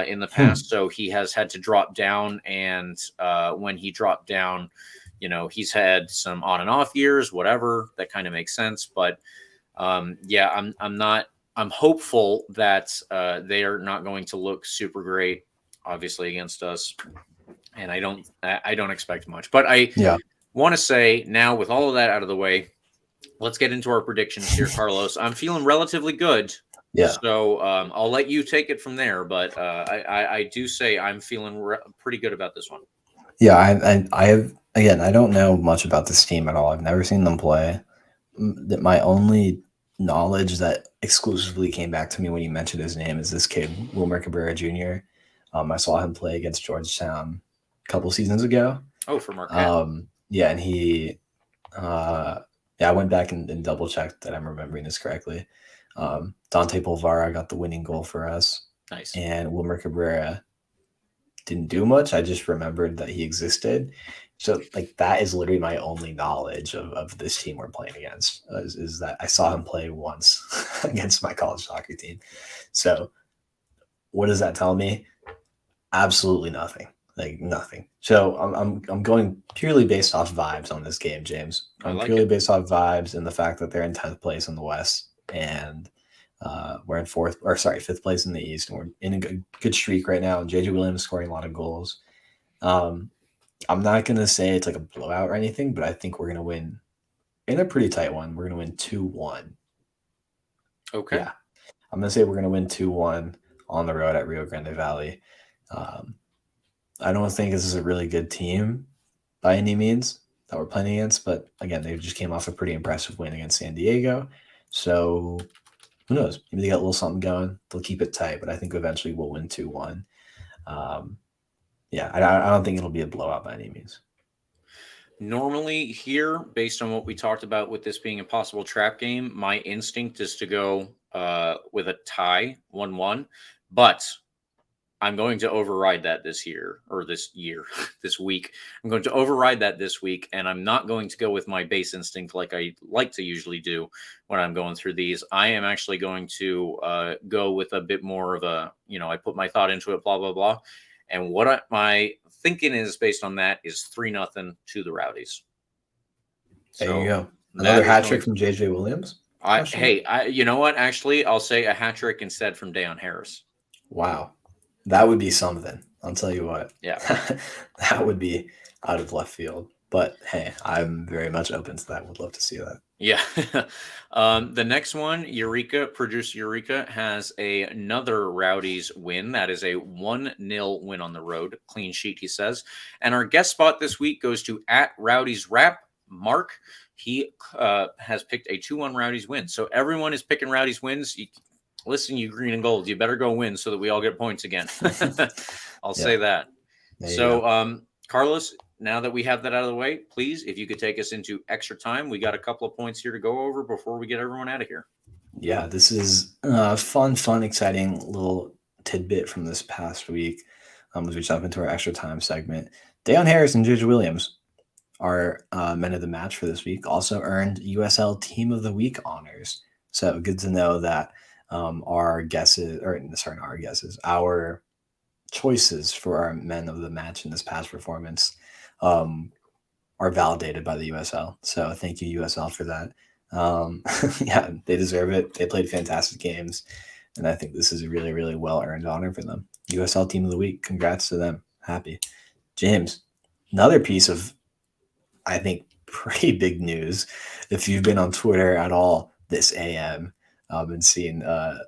in the past. So he has had to drop down. And when he dropped down, he's had some on and off years, whatever. That kind of makes sense. But yeah, I'm hopeful that they are not going to look super great, obviously, against us. And I don't expect much, but I want to say now, with all of that out of the way, let's get into our predictions here, Carlos. I'm feeling relatively good. Yeah. So I'll let you take it from there, but I do say I'm feeling pretty good about this one. Yeah. I have, again, I don't know much about this team at all. I've never seen them play. My only knowledge that exclusively came back to me when you mentioned his name is this kid, Wilmer Cabrera Jr. I saw him play against Georgetown couple seasons ago. Oh, for Marquette. Yeah, and he I went back and double checked that I'm remembering this correctly. Dante Polvara got the winning goal for us. Nice. And Wilmer Cabrera didn't do much. I just remembered that he existed. So that is literally my only knowledge of this team we're playing against, is that I saw him play once against my college soccer team. So what does that tell me? Absolutely nothing. Nothing. So I'm going purely based off vibes on this game, James. I'm purely based off vibes and the fact that they're in 10th place in the West, and we're in 5th place in the East, and we're in a good streak right now. And JJ Williams scoring a lot of goals. I'm not gonna say it's like a blowout or anything, but I think we're gonna win in a pretty tight one. We're gonna win 2-1. Okay. Yeah, I'm gonna say we're gonna win 2-1 on the road at Rio Grande Valley. I don't think this is a really good team by any means that we're playing against, but again, they just came off a pretty impressive win against San Diego. So who knows? Maybe they got a little something going. They'll keep it tight, but I think eventually we'll win 2-1. Yeah, I don't think it'll be a blowout by any means. Normally here, based on what we talked about with this being a possible trap game, my instinct is to go with a tie, 1-1, but I'm going to override that this week. I'm going to override that this week, and I'm not going to go with my base instinct like I like to usually do when I'm going through these. I am actually going to go with a bit more of a, I put my thought into it, blah, blah, blah. And what my thinking is based on that is 3-0 to the Rowdies. There you go. Another hat trick from JJ Williams? You know what? Actually, I'll say a hat trick instead from Dayonn Harris. Wow. That would be something. I'll tell you what. Yeah. That would be out of left field. But hey, I'm very much open to that. Would love to see that. Yeah. The next one, producer Eureka, has another Rowdies win. That is a 1-0 win on the road. Clean sheet, he says. And our guest spot this week goes to @RowdiesRap, Mark. He has picked a 2-1 Rowdies win. So everyone is picking Rowdies wins. Listen, you green and gold, you better go win so that we all get points again. I'll say that. So, Carlos, now that we have that out of the way, please, if you could take us into extra time. We got a couple of points here to go over before we get everyone out of here. Yeah, this is a fun, exciting little tidbit from this past week as we jump into our extra time segment. Dayonn Harris and J.J. Williams are men of the match for this week, also earned USL Team of the Week honors. So good to know that our choices for our men of the match in this past performance are validated by the USL. So thank you, USL, for that. Yeah, they deserve it. They played fantastic games, and I think this is a really, really well-earned honor for them. USL Team of the Week. Congrats to them. Happy. James, another piece of, I think, pretty big news. If you've been on Twitter at all this AM, and seen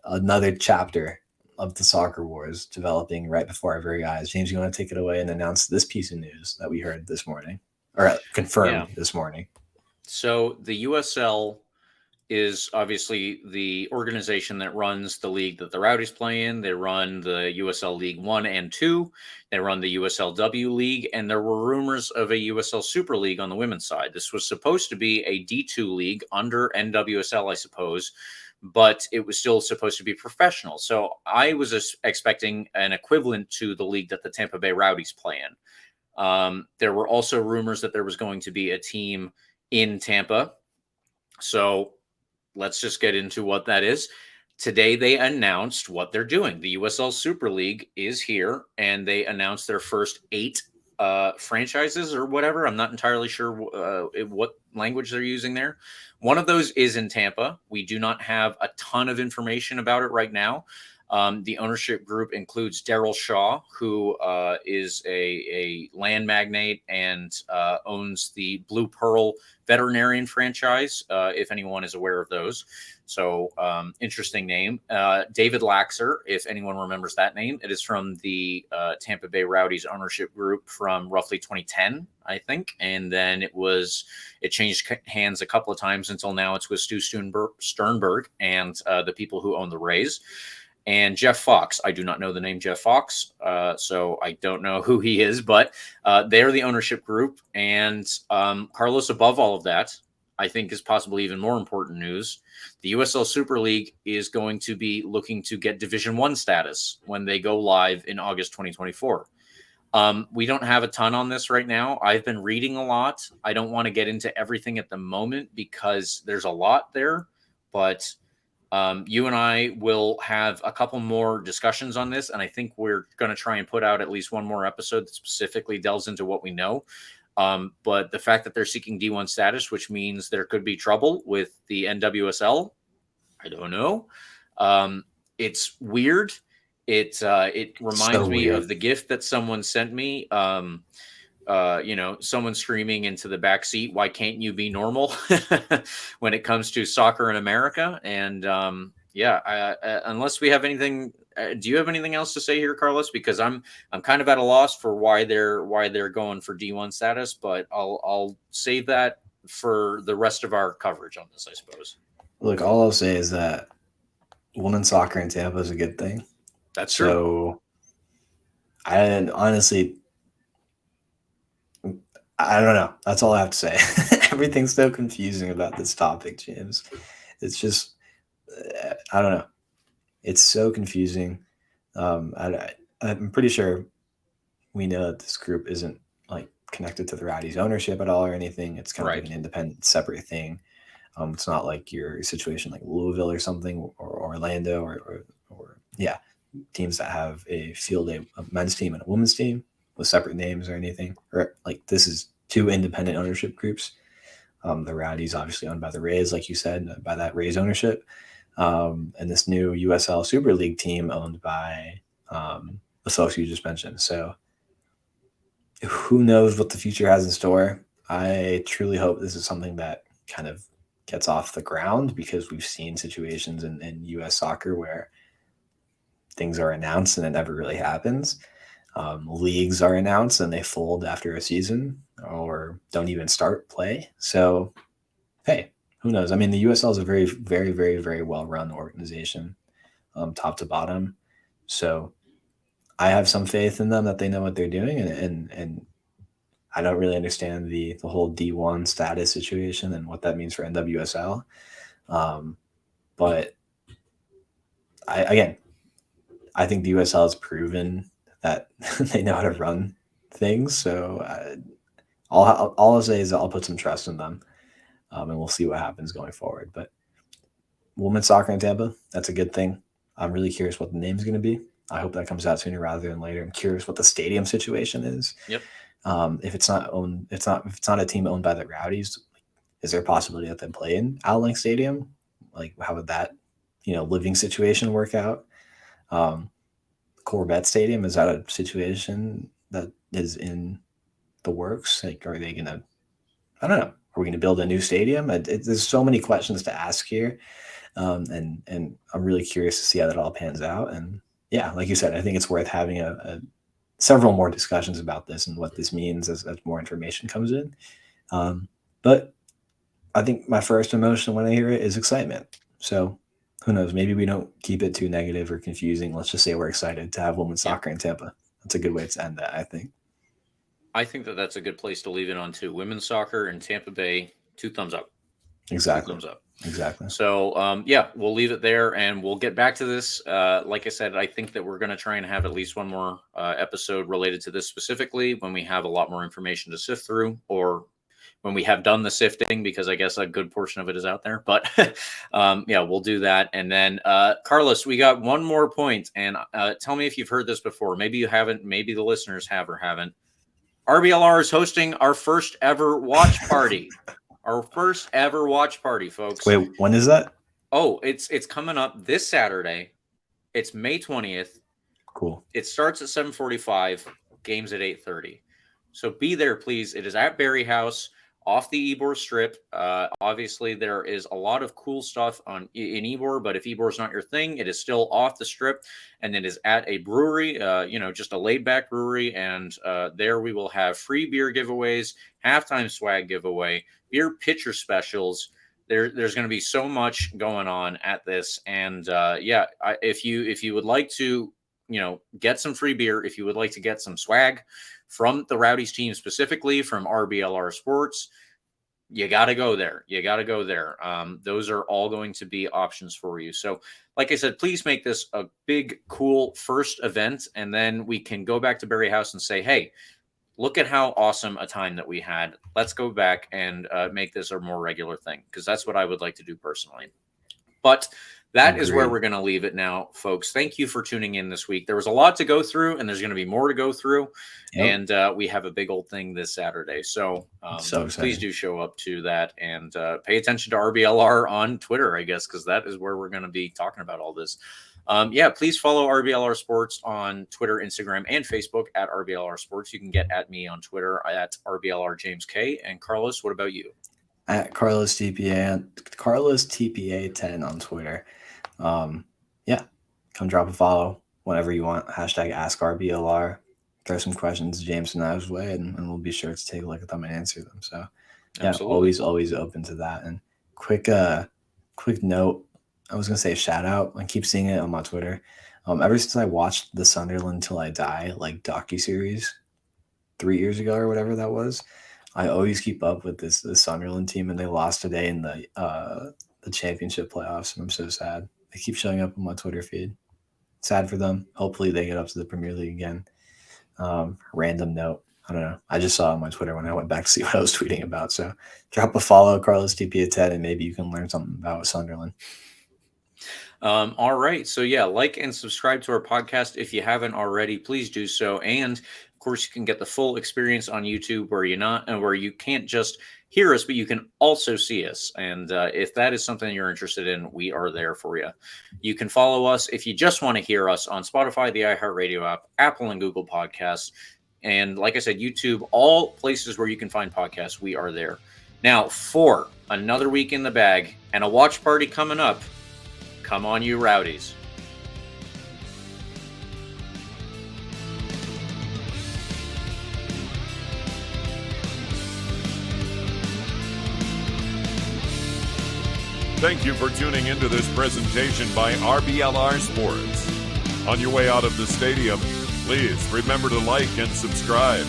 another chapter of the soccer wars developing right before our very eyes. James, you want to take it away and announce this piece of news that we heard this morning, or confirmed this morning? So the USL is obviously the organization that runs the league that the Rowdies play in. They run the USL League 1 and 2. They run the USLW League, and there were rumors of a USL Super League on the women's side. This was supposed to be a D2 league under NWSL, I suppose, but it was still supposed to be professional. So I was expecting an equivalent to the league that the Tampa Bay Rowdies play in. There were also rumors that there was going to be a team in Tampa. So let's just get into what that is. Today, they announced what they're doing. The USL Super League is here, and they announced their first 8 franchises or whatever. I'm not entirely sure what language they're using there. One of those is in Tampa. We do not have a ton of information about it right now. The ownership group includes Daryl Shaw, who is a land magnate and owns the Blue Pearl veterinarian franchise, if anyone is aware of those. So interesting name. David Laxer, if anyone remembers that name. It is from the Tampa Bay Rowdies ownership group from roughly 2010, I think. And then it changed hands a couple of times until now it's with Stu Sternberg and the people who own the Rays. And Jeff Fox. I do not know the name Jeff Fox, so I don't know who he is, but they're the ownership group. And Carlos, above all of that, I think is possibly even more important news. The USL Super League is going to be looking to get Division 1 status when they go live in August 2024. We don't have a ton on this right now. I've been reading a lot. I don't want to get into everything at the moment because there's a lot there, but you and I will have a couple more discussions on this, and I think we're going to try and put out at least one more episode that specifically delves into what we know. But the fact that they're seeking D1 status, which means there could be trouble with the NWSL, I don't know. It's weird. It reminds me of the gift that someone sent me. Someone screaming into the back seat, "Why can't you be normal?" when it comes to soccer in America. And unless we have anything, do you have anything else to say here, Carlos? Because I'm kind of at a loss for why they're going for D1 status, but I'll save that for the rest of our coverage on this, I suppose. Look, all I'll say is that women's soccer in Tampa is a good thing. That's true. So I honestly, I don't know. That's all I have to say. Everything's so confusing about this topic, James. It's just, I don't know. It's so confusing. I'm pretty sure we know that this group isn't like connected to the Rowdies ownership at all or anything. It's kind of like an independent, separate thing. It's not like your situation like Louisville or something, or Orlando, or teams that have a men's team and a women's team with separate names or anything. Or like this is 2 independent ownership groups. The Rowdies, obviously owned by the Rays, like you said, by that Rays ownership. And this new USL Super League team owned by the folks you just mentioned. So who knows what the future has in store? I truly hope this is something that kind of gets off the ground, because we've seen situations in U.S. soccer where things are announced and it never really happens. Leagues are announced and they fold after a season or don't even start play. So, hey, who knows? I mean, the USL is a very, very, very, very well-run organization, top to bottom. So I have some faith in them that they know what they're doing, and I don't really understand the whole D1 status situation and what that means for NWSL. But I think the USL has proven that they know how to run things. So all I'll say is I'll put some trust in them, and we'll see what happens going forward. But women's soccer in Tampa, that's a good thing. I'm really curious what the name's going to be. I hope that comes out sooner rather than later. I'm curious what the stadium situation is. Yep. If it's not a team owned by the Rowdies, is there a possibility that they play in Outlink Stadium? Like, how would that, living situation work out? Corvette Stadium, is that a situation that is in the works? Like, are they gonna? I don't know. Are we going to build a new stadium? There's so many questions to ask here, and I'm really curious to see how that all pans out. And yeah, like you said, I think it's worth having several more discussions about this and what this means as more information comes in. But I think my first emotion when I hear it is excitement. So who knows? Maybe we don't keep it too negative or confusing. Let's just say we're excited to have women's soccer in Tampa. That's a good way to end that, I think. I think that's a good place to leave it on too. Women's soccer in Tampa Bay, 2 thumbs up. Exactly. 2 thumbs up. Exactly. So, we'll leave it there, and we'll get back to this. Like I said, I think that we're going to try and have at least one more episode related to this specifically when we have a lot more information to sift through, or when we have done the sifting, because I guess a good portion of it is out there. But we'll do that. And then, Carlos, we got one more point, and tell me if you've heard this before. Maybe you haven't. Maybe the listeners have or haven't. RBLR is hosting our first ever watch party. Our first ever watch party, folks. Wait, when is that? Oh, it's coming up this Saturday. It's May 20th. Cool. It starts at 7:45, games at 8:30. So be there, please. It is at Berry House off the Ybor Strip. Obviously, there is a lot of cool stuff in Ybor, but if Ybor is not your thing, it is still off the strip, and it is at a brewery, just a laid-back brewery, and there we will have free beer giveaways, halftime swag giveaway, beer pitcher specials. There's going to be so much going on at this, and if you would like to, get some free beer, if you would like to get some swag from the Rowdies team, specifically from RBLR Sports, you got to go there. Those are all going to be options for you. So, like I said, please make this a big, cool first event, and then we can go back to Berry House and say, hey, look at how awesome a time that we had. Let's go back and make this a more regular thing, because that's what I would like to do personally. But that is where we're going to leave it now, folks. Thank you for tuning in this week. There was a lot to go through, and there's going to be more to go through. Yep. And we have a big old thing this Saturday. So please do show up to that, and pay attention to RBLR on Twitter, I guess, because that is where we're going to be talking about all this. Please follow RBLR Sports on Twitter, Instagram, and Facebook at RBLR Sports. You can get at me on Twitter at RBLR James K. And Carlos, what about you? At Carlos TPA 10 on Twitter. Come drop a follow whenever you want. Hashtag AskRBLR. Throw some questions James and I's way, and we'll be sure to take a look at them and answer them. So, Absolutely. always open to that. And quick note, I was gonna say shout out. I keep seeing it on my Twitter. Ever since I watched the Sunderland Till I Die docuseries 3 years ago or whatever that was, I always keep up with this Sunderland team, and they lost today in the championship playoffs, and I'm so sad. They keep showing up on my Twitter feed. Sad for them. Hopefully they get up to the Premier League again. Random note. I don't know. I just saw it on my Twitter when I went back to see what I was tweeting about. So drop a follow, Carlos TP 10, and maybe you can learn something about Sunderland. All right. So like and subscribe to our podcast if you haven't already. Please do so. And of course, you can get the full experience on YouTube where you can't just hear us, but you can also see us. And if that is something you're interested in, we are there for you. You can follow us if you just want to hear us on Spotify, the iHeartRadio app, Apple and Google Podcasts. And like I said, YouTube, all places where you can find podcasts, we are there. Now, for another week in the bag and a watch party coming up, come on, you Rowdies. Thank you for tuning into this presentation by RBLR Sports. On your way out of the stadium, please remember to like and subscribe.